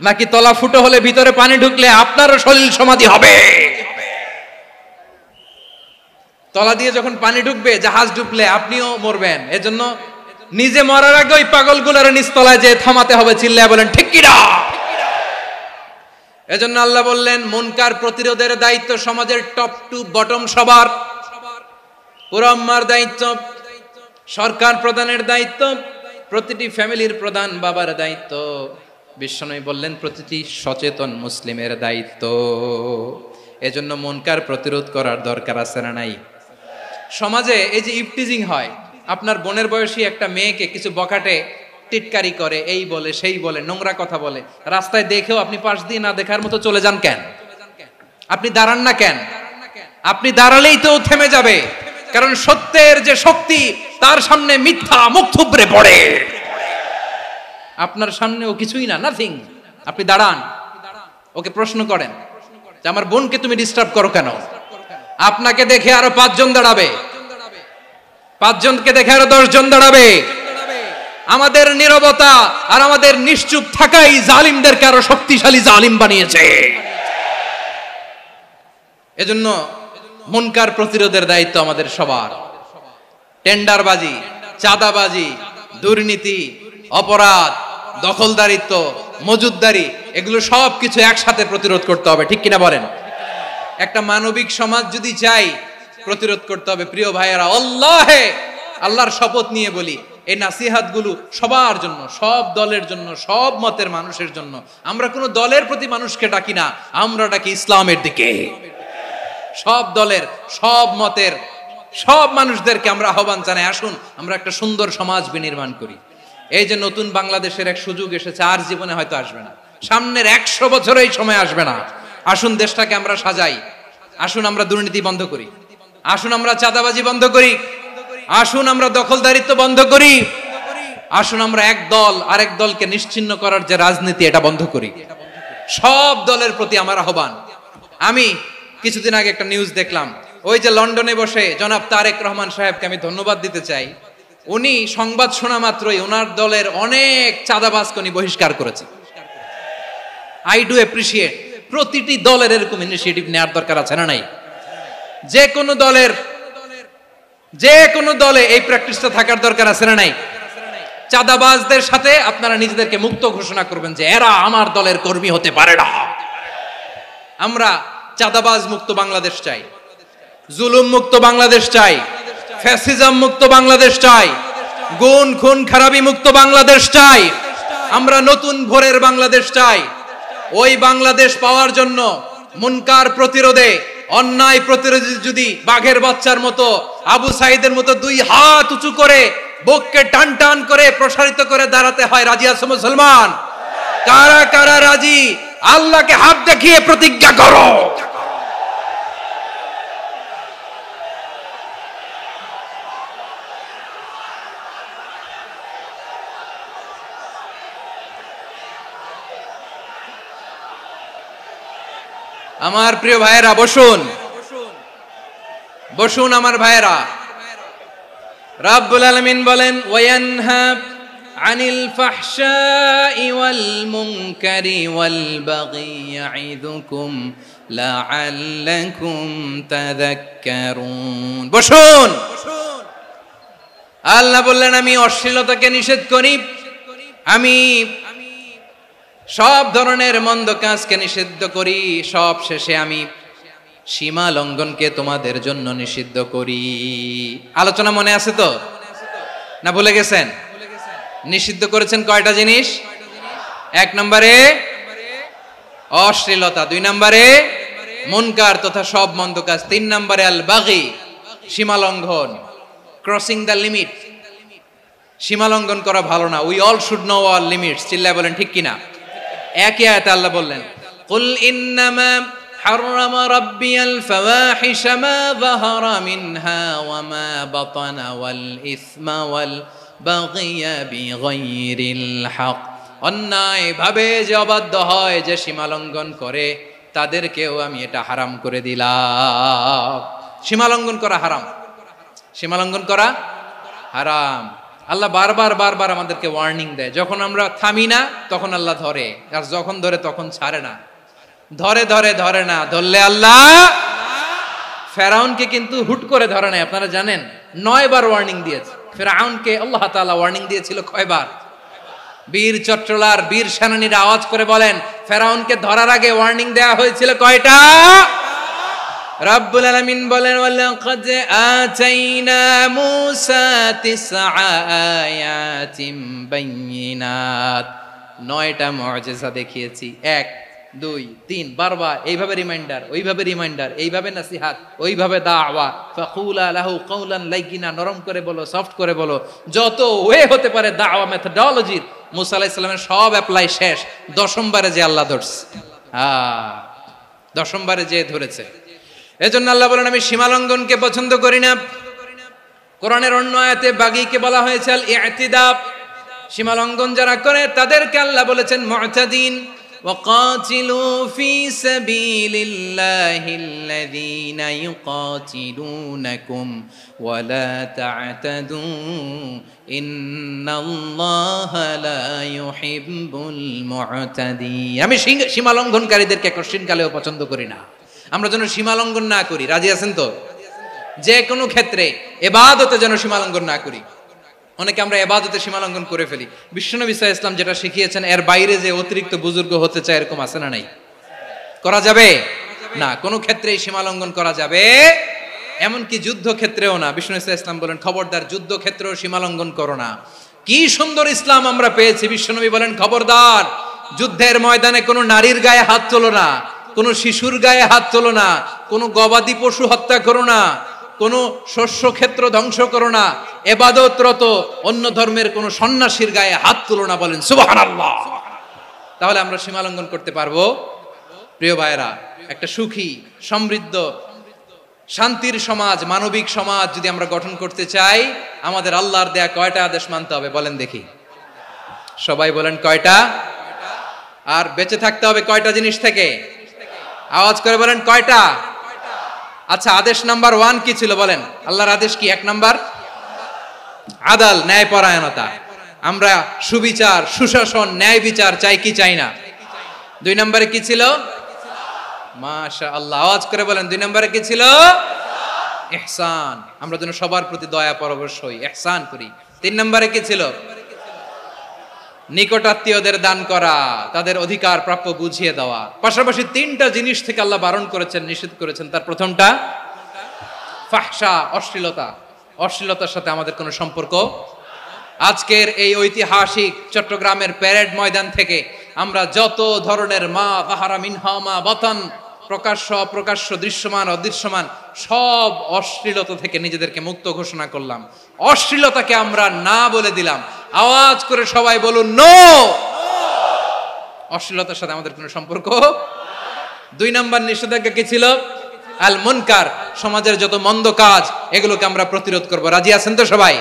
নাকি তলা ফুটো হলে ভিতরে পানি ঢুকলে আপনারও শরীর সমাধি হবে? তলা দিয়ে যখন পানি ঢুকবে, জাহাজ ঢুকলে আপনিও মরবেন। এজন্য নিজে মরার আগে ওই পাগলগুলোর নিচতলায় যে থামাতে হবে। চিল্লায় বলেন ঠিক কিনা? এজন্য আল্লাহ বললেন মুনকার প্রতিরোধের দায়িত্ব সমাজের টপ টু বটম সবার। পুরো উম্মার দায়িত্ব, সরকার প্রধানের দায়িত্ব, প্রতিটি ফ্যামিলির প্রধান বাবার দায়িত্ব। বিশ্বনবী বললেন প্রতিটি সচেতন মুসলিমের দায়িত্ব। এজন্য মুনকার প্রতিরোধ করার দরকার আছে না নাই? সমাজে এই যে ইফটিজিং হয়, আপনার বোনের বয়সী একটা মেয়েকে কিছু বখাটে টিটকারি করে, এই বলে সেই বলে, নোংরা কথা বলে, রাস্তায় দেখেও আপনি পাশ দিয়ে না দেখার মতো চলে যান কেন? আপনি দাঁড়ান না কেন? আপনি দাঁড়ালেই তো থেমে যাবে, কারণ সত্যের যে শক্তি তার সামনে মিথ্যা মুখ থুবড়ে পড়ে। আপনার সামনেও কিছুই না, নাথিং। আপনি দাঁড়ান, ওকে প্রশ্ন করেন যে আমার বোনকে তুমি ডিস্টার্ব করো কেন? আপনাকে দেখে আরো 5 জন দাঁড়াবে, 5 জনকে দেখে আরো 10 জন দাঁড়াবে। আমাদের নীরবতা আর আমাদের নিশ্চুপ থাকাই জালিমদেরকে আরো শক্তিশালী জালিম বানিয়েছে। এজন্য মুনকার প্রতিরোধের দায়িত্ব আমাদের সবার। টেন্ডারবাজি, চাঁদাবাজি, দুর্নীতি, অপরাধ, দখলদারিত্ব, মজুদদারি, এগুলো সবকিছু একসাথে প্রতিরোধ করতে হবে, ঠিক কিনা বলেন? একটা মানবিক সমাজ যদি চাই, প্রতিরোধ করতে হবে। প্রিয় ভাইয়েরা, আল্লাহর শপথ নিয়ে বলি, এই নাসিহাতগুলো সবার জন্য, সব দলের জন্য, সব মতের মানুষের জন্য। আমরা কোনো দলের প্রতি মানুষকে ডাকি না, আমরা ডাকি ইসলামের দিকে। সব দলের, সব মতের, সব মানুষদেরকে আমরা আহ্বান জানাই, আসুন আমরা একটা সুন্দর সমাজ বিনির্মাণ করি। এই যে নতুন বাংলাদেশের এক সুযোগ এসেছে, আর জীবনে হয়তো আসবে না, সামনের 100 বছর এই সময় আসবে না। আসুন দেশটাকে আমরা সাজাই, আসুন আমরা দুর্নীতি বন্ধ করি, আসুন আমরা চাঁদাবাজি বন্ধ করি, আসুন আমরা দখলদারিত্ব বন্ধ করি, আসুন আমরা এক দল আরেক দলকে নিশ্চিহ্ন করার যে রাজনীতি, এটা বন্ধ করি। সব দলের প্রতি আমার আহ্বান। আমি কিছুদিন আগে একটা নিউজ দেখলাম, ওই যে লন্ডনে বসে জনাব তারেক রহমান সাহেবকে আমি ধন্যবাদ দিতে চাই। উনি সংবাদ শোনা মাত্রই ওনার দলের অনেক চাঁদাবাজকে উনি বহিষ্কার করেছে। I do appreciate. প্রতিটি দলের এরকম ইনিশিয়েটিভ নেওয়ার দরকার আছে না নাই? যে কোনো দলে এই প্র্যাকটিসটা থাকার দরকার আছে না নাই? চাঁদাবাজদের সাথে আপনারা নিজেদেরকে মুক্ত ঘোষণা করবেন যে এরা আমার দলের কর্মী হতে পারে না। আমরা চাঁদাবাজ মুক্ত বাংলাদেশ চাই, জুলুম মুক্ত বাংলাদেশ চাই, ফ্যাসিজম মুক্ত বাংলাদেশ চাই, গুণ খুন খারাপি মুক্ত বাংলাদেশ চাই। আমরা নতুন ভোরের বাংলাদেশ চাই। ওই বাংলাদেশ পাওয়ার জন্য মুনকার প্রতিরোধে, অন্যায় প্রতিরোধে যদি বাঘের বাচ্চার মতো, আবু সাইদের মতো 2 হাত উঁচু করে বুককে টান টান করে প্রসারিত করে দাঁড়াতে হয়, রাজি আছো মুসলমান? কারা কারা রাজি? আল্লাহকে হাত দেখিয়ে প্রতিজ্ঞা করো। আমার প্রিয় ভাইয়েরা, বসুন বসুন আমার ভাইয়েরা। রাব্বুল আলামিন বলেন, ওয়ায়ানহা আনিল ফাহশাই ওয়াল মুনকারি ওয়াল বাগি ইয়াইদুকুম লাআল্লাকুম তাযাক্কারুন। বসুন। আল্লাহ বললেন, আমি অশ্লীলতাকে নিষেধ করি, আমি সব ধরনের মন্দ কাজকে নিষিদ্ধ করি, সব শেষে আমি সীমা লঙ্ঘনকে তোমাদের জন্য নিষিদ্ধ করি। আলোচনা মনে আছে তো, না ভুলে গেছেন? নিষিদ্ধ করেছেন কয়টা জিনিস? 1 নম্বরে অশ্লীলতা, 2 নম্বরে মুনকার তথা সব মন্দ কাজ, 3 নম্বরে আল বাগি, সীমা লঙ্ঘন, ক্রসিং দ্য লিমিট। সীমা লঙ্ঘন করা ভালো না। We all should know our limits. চিল্লায় বলেন ঠিক কিনা? একই আয়াতে আল্লাহ বললেন, কুল ইন্নামা হাররামা রাব্বিয়াল ফাওয়াহিশা মা যাহারা মিনহা ওয়া মা বাতানা ওয়াল ইসমা ওয়াল বাগিয়া বিগাইরিল হক। অন্যায় ভাবে যে অবাধ্য হয়, যে সীমা লঙ্ঘন করে, তাদেরকেও আমি এটা হারাম করে দিলাম। সীমা লঙ্ঘন করা হারাম, সীমা লঙ্ঘন করা হারাম। আল্লাহ বারবার আমাদেরকে ওয়ার্নিং দেয়। যখন আমরা থামি না তখন আল্লাহ ধরে, আর যখন ধরে তখন ছাড়ে না। ধরে না, ধরলে আল্লাহ। ফেরাউনকে কিন্তু হুট করে ধরে নাই, আপনারা জানেন 9 বার ওয়ার্নিং দিয়েছে। ফেরাউনকে আল্লাহ তাআলা ওয়ার্নিং দিয়েছিল কয়বার? বীর চট্টলার বীর সেনানীরা আওয়াজ করে বলেন, ফেরাউনকে ধরার আগে ওয়ার্নিং দেওয়া হয়েছিল কয়টা? রাব্বুল আলামিন বলেন, ওয়ালাকাদ আতাইনা মূসা 9 আয়াতিন বাইয়িনাত। 9টা মুআজিজা দেখিয়েছি। 1 2 3 বারবার এইভাবে রিমাইন্ডার, ওইভাবে রিমাইন্ডার, এইভাবে নসিহাত, ওইভাবে দাওয়া। ফাকুলা লাহু কাওলান লাইয়িনা, নরম করে বলো, সফট করে বলো, যত ওয়ে হতে পারে দাওয়া মেথোডোলজির। মুসা আলাইহিস সালামের সব অ্যাপ্লাই শেষ। 10ম বারে যে আল্লাহ ধরছে, 10ম বারে যে ধরেছে। এজন্য আল্লাহ বলেন, আমি সীমালঙ্ঘনকে পছন্দ করি না। কোরআনের অন্য আয়াতে বাগীকে বলা হয়েছে আল ইতিদা। সীমালঙ্ঘন যারা করে তাদেরকে আল্লাহ বলেছেন মুতাদিন। وقاتلوا في سبيل الله الذين يقاتلونكم ولا تعتدوا إن الله لا يحب المعتدين। আমি সীমা লঙ্ঘনকারীদেরকে কোশ্চেন কালেও পছন্দ করি না। আমরা যেন সীমা লঙ্ঘন না করি। রাজি আছেন তো? যে কোনো ক্ষেত্রে ইবাদতে যেন সীমা লঙ্ঘন না করি। অনেকে আমরা ইবাদতে সীমা লঙ্ঘন করে ফেলি। বিশ্বনবী সাল্লাল্লাহু আলাইহি ওয়াসাল্লাম যেটা শিখিয়েছেন এর বাইরে যে অতিরিক্ত বুজুর্গ হতে চায় এরকম আছে না নাই? করা যাবে না, কোনো ক্ষেত্রেই সীমা লঙ্ঘন করা যাবে, এমনকি যুদ্ধ ক্ষেত্রেও না। বিষ্ণু ইসলাম বলেন খবরদার যুদ্ধ ক্ষেত্রেও সীমা লঙ্ঘন করো না। কি সুন্দর ইসলাম আমরা পেয়েছি। বিশ্বনবী বলেন খবরদার যুদ্ধের ময়দানে কোনো নারীর গায়ে হাত তোলো না, কোনো শিশুর গায়ে হাত তোলো না, কোনো গবাদি পশু হত্যা করো না, কোনো শস্য ক্ষেত্র ধ্বংস করো না, ইবাদতরত অন্য ধর্মের কোনো সন্ন্যাসীর গায়ে হাত তোলো না। বলেন সুবহানাল্লাহ। তাহলে আমরা সীমা লঙ্ঘন করতে পারবো? প্রিয় ভাইরা, একটা সুখী সমৃদ্ধ শান্তির সমাজ, মানবিক সমাজ যদি আমরা গঠন করতে চাই, আমাদের আল্লাহর দেয়া কয়টা আদেশ মানতে হবে বলেন দেখি? সবাই বলেন কয়টা? আর বেঁচে থাকতে হবে কয়টা জিনিস থেকে? আওয়াজ করে বলেন কয়টা? আচ্ছা, আদেশ নাম্বার 1 কি ছিল বলেন? আল্লাহর আদেশ কি? 1 নাম্বার আদাল, ন্যায়পরায়ণতা। আমরা সুবিচার, সুশাসন, ন্যায় বিচার চাই কি চাই না? 2 নম্বরে কি ছিল? মাশাআল্লাহ, আওয়াজ করে বলেন 2 নম্বরে কি ছিল? ইহসান। আমরা যেন সবার প্রতি দয়া পরবশ হই, ইহসান করি। 3 নম্বরে কি ছিল? নিকটাত্মীয়দের দান করা, তাদের অধিকার প্রাপ্য বুঝিয়ে দেওয়া। পাশাপাশি 3টা জিনিস থেকে আল্লাহ বারণ করেছেন, নিষেধ করেছেন। তার প্রথমটা ফাহশা, অশ্লীলতা। অশ্লীলতার সাথে আমাদের কোনো সম্পর্ক। আজকের এই ঐতিহাসিক চট্টগ্রামের প্যারেড ময়দান থেকে আমরা যত ধরনের মা তাহারা মিনহা মা বাতান, প্রকাশ্য অপ্রকাশ্য, দৃশ্যমান অদৃশ্যমান, সব অশ্লীলতা থেকে নিজেদেরকে মুক্ত ঘোষণা করলাম। অশ্লীলতাকে আমরা না বলে দিলাম। আওয়াজ করে সবাই বলুন নো। অশ্লীলতার সাথে আমাদের কোনো সম্পর্ক। 2 নম্বর নিষেধাজ্ঞা কি ছিল? আল মুনকার, সমাজের যত মন্দ কাজ এগুলোকে আমরা প্রতিরোধ করব। রাজি আছেন তো সবাই?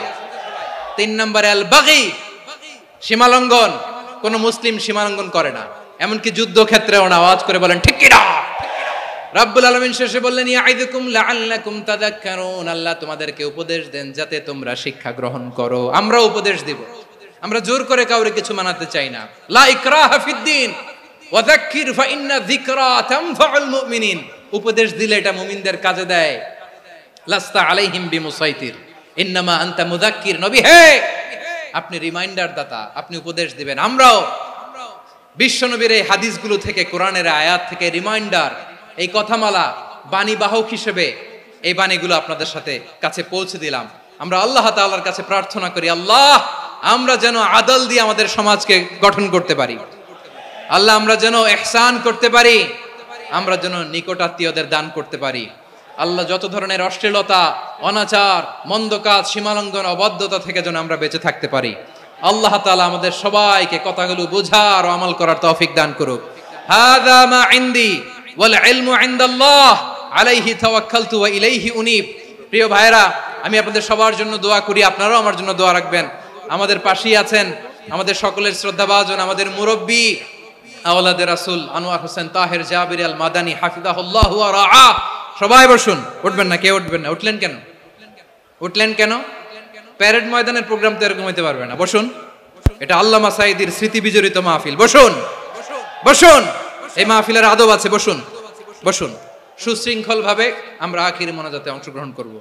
3 নম্বরে আল বাগি, সীমালঙ্ঘন। কোন মুসলিম সীমালঙ্ঘন করে না, এমনকি যুদ্ধ ক্ষেত্রেও না। আওয়াজ করে বলেন ঠিক কি না? রাব্বুল আলামিন শেষে বললেন ইয়াইদুকুম লাআল্লাকুম তাযাক্কারুন। আল্লাহ তোমাদেরকে উপদেশ দেন যাতে তোমরা শিক্ষা গ্রহণ করো। আমরা উপদেশ দিব, আমরা জোর করে কাউরে কিছু মানাতে চাই না। লা ইকরাহা ফিদ্দিন ওয়া যাক্কির ফা ইন্না যিকরা তানফাউল মুমিনিন। উপদেশ দিলে এটা মুমিনদের কাজে দেয়। লাস্তা আলাইহিম বিমুসাইতির ইন্নামা আনতা মুযাক্কির। নবী হে, আপনি রিমাইন্ডার দাতা, আপনি উপদেশ দিবেন। আমরাও বিশ্বনবীর এই হাদিসগুলো থেকে, কোরআনের আয়াত থেকে রিমাইন্ডার, এই কথামালা, বাণী বাহক হিসেবে এই বাণীগুলো আপনাদের সাথে কাছে পৌঁছে দিলাম। আমরা আল্লাহ তাআলার কাছে প্রার্থনা করি, আল্লাহ আমরা যেন আদল দিয়ে আমাদের সমাজকে গঠন করতে পারি। আল্লাহ আমরা যেন ইহসান করতে পারি, আমরা যেন নিকটাত্মীয়দের দান করতে পারি। আল্লাহ যত ধরনের অশ্লীলতা, অনাচার, মন্দ কাজ, সীমালঙ্ঘন, অবাধ্যতা থেকে যেন আমরা বেঁচে থাকতে পারি। আল্লাহ তাআলা আমাদের সবাইকে কথাগুলো বোঝার ও আমল করার তৌফিক দান করুক। হাযা মা ইনদি ওয়াল ইলমু ইনদাল্লাহ আলাইহি তাওয়াক্কালতু ওয়া ইলাইহি উনীব। প্রিয় ভাইরা, আমি আপনাদের সবার জন্য দোয়া করি, আপনারাও আমার জন্য দোয়া রাখবেন। আমাদের পাশেই আছেন আমাদের সকলের শ্রদ্ধাভাজন, আমাদের মুরব্বী আওলাদে রাসূল আনোয়ার হোসেন তাহের জাবির আল মাদানী হাফিজাহুল্লাহ ওয়া রাআ। সবাই বসুন। উঠবেন না, কেউ উঠবেন না। উঠলেন কেন? উঠলেন কেন? প্যারেড ময়দানের প্রোগ্রাম তো এরকম হইতে পারবে না। বসুন, এটা আল্লামা সাঈদীর স্মৃতি বিজড়িত মাহফিল। বসুন, বসুন। এই মাহফিলের আদব আছে। বসুন, বসুন। সুশৃঙ্খল ভাবে আমরা আখির মোনাজাতে অংশগ্রহণ করব।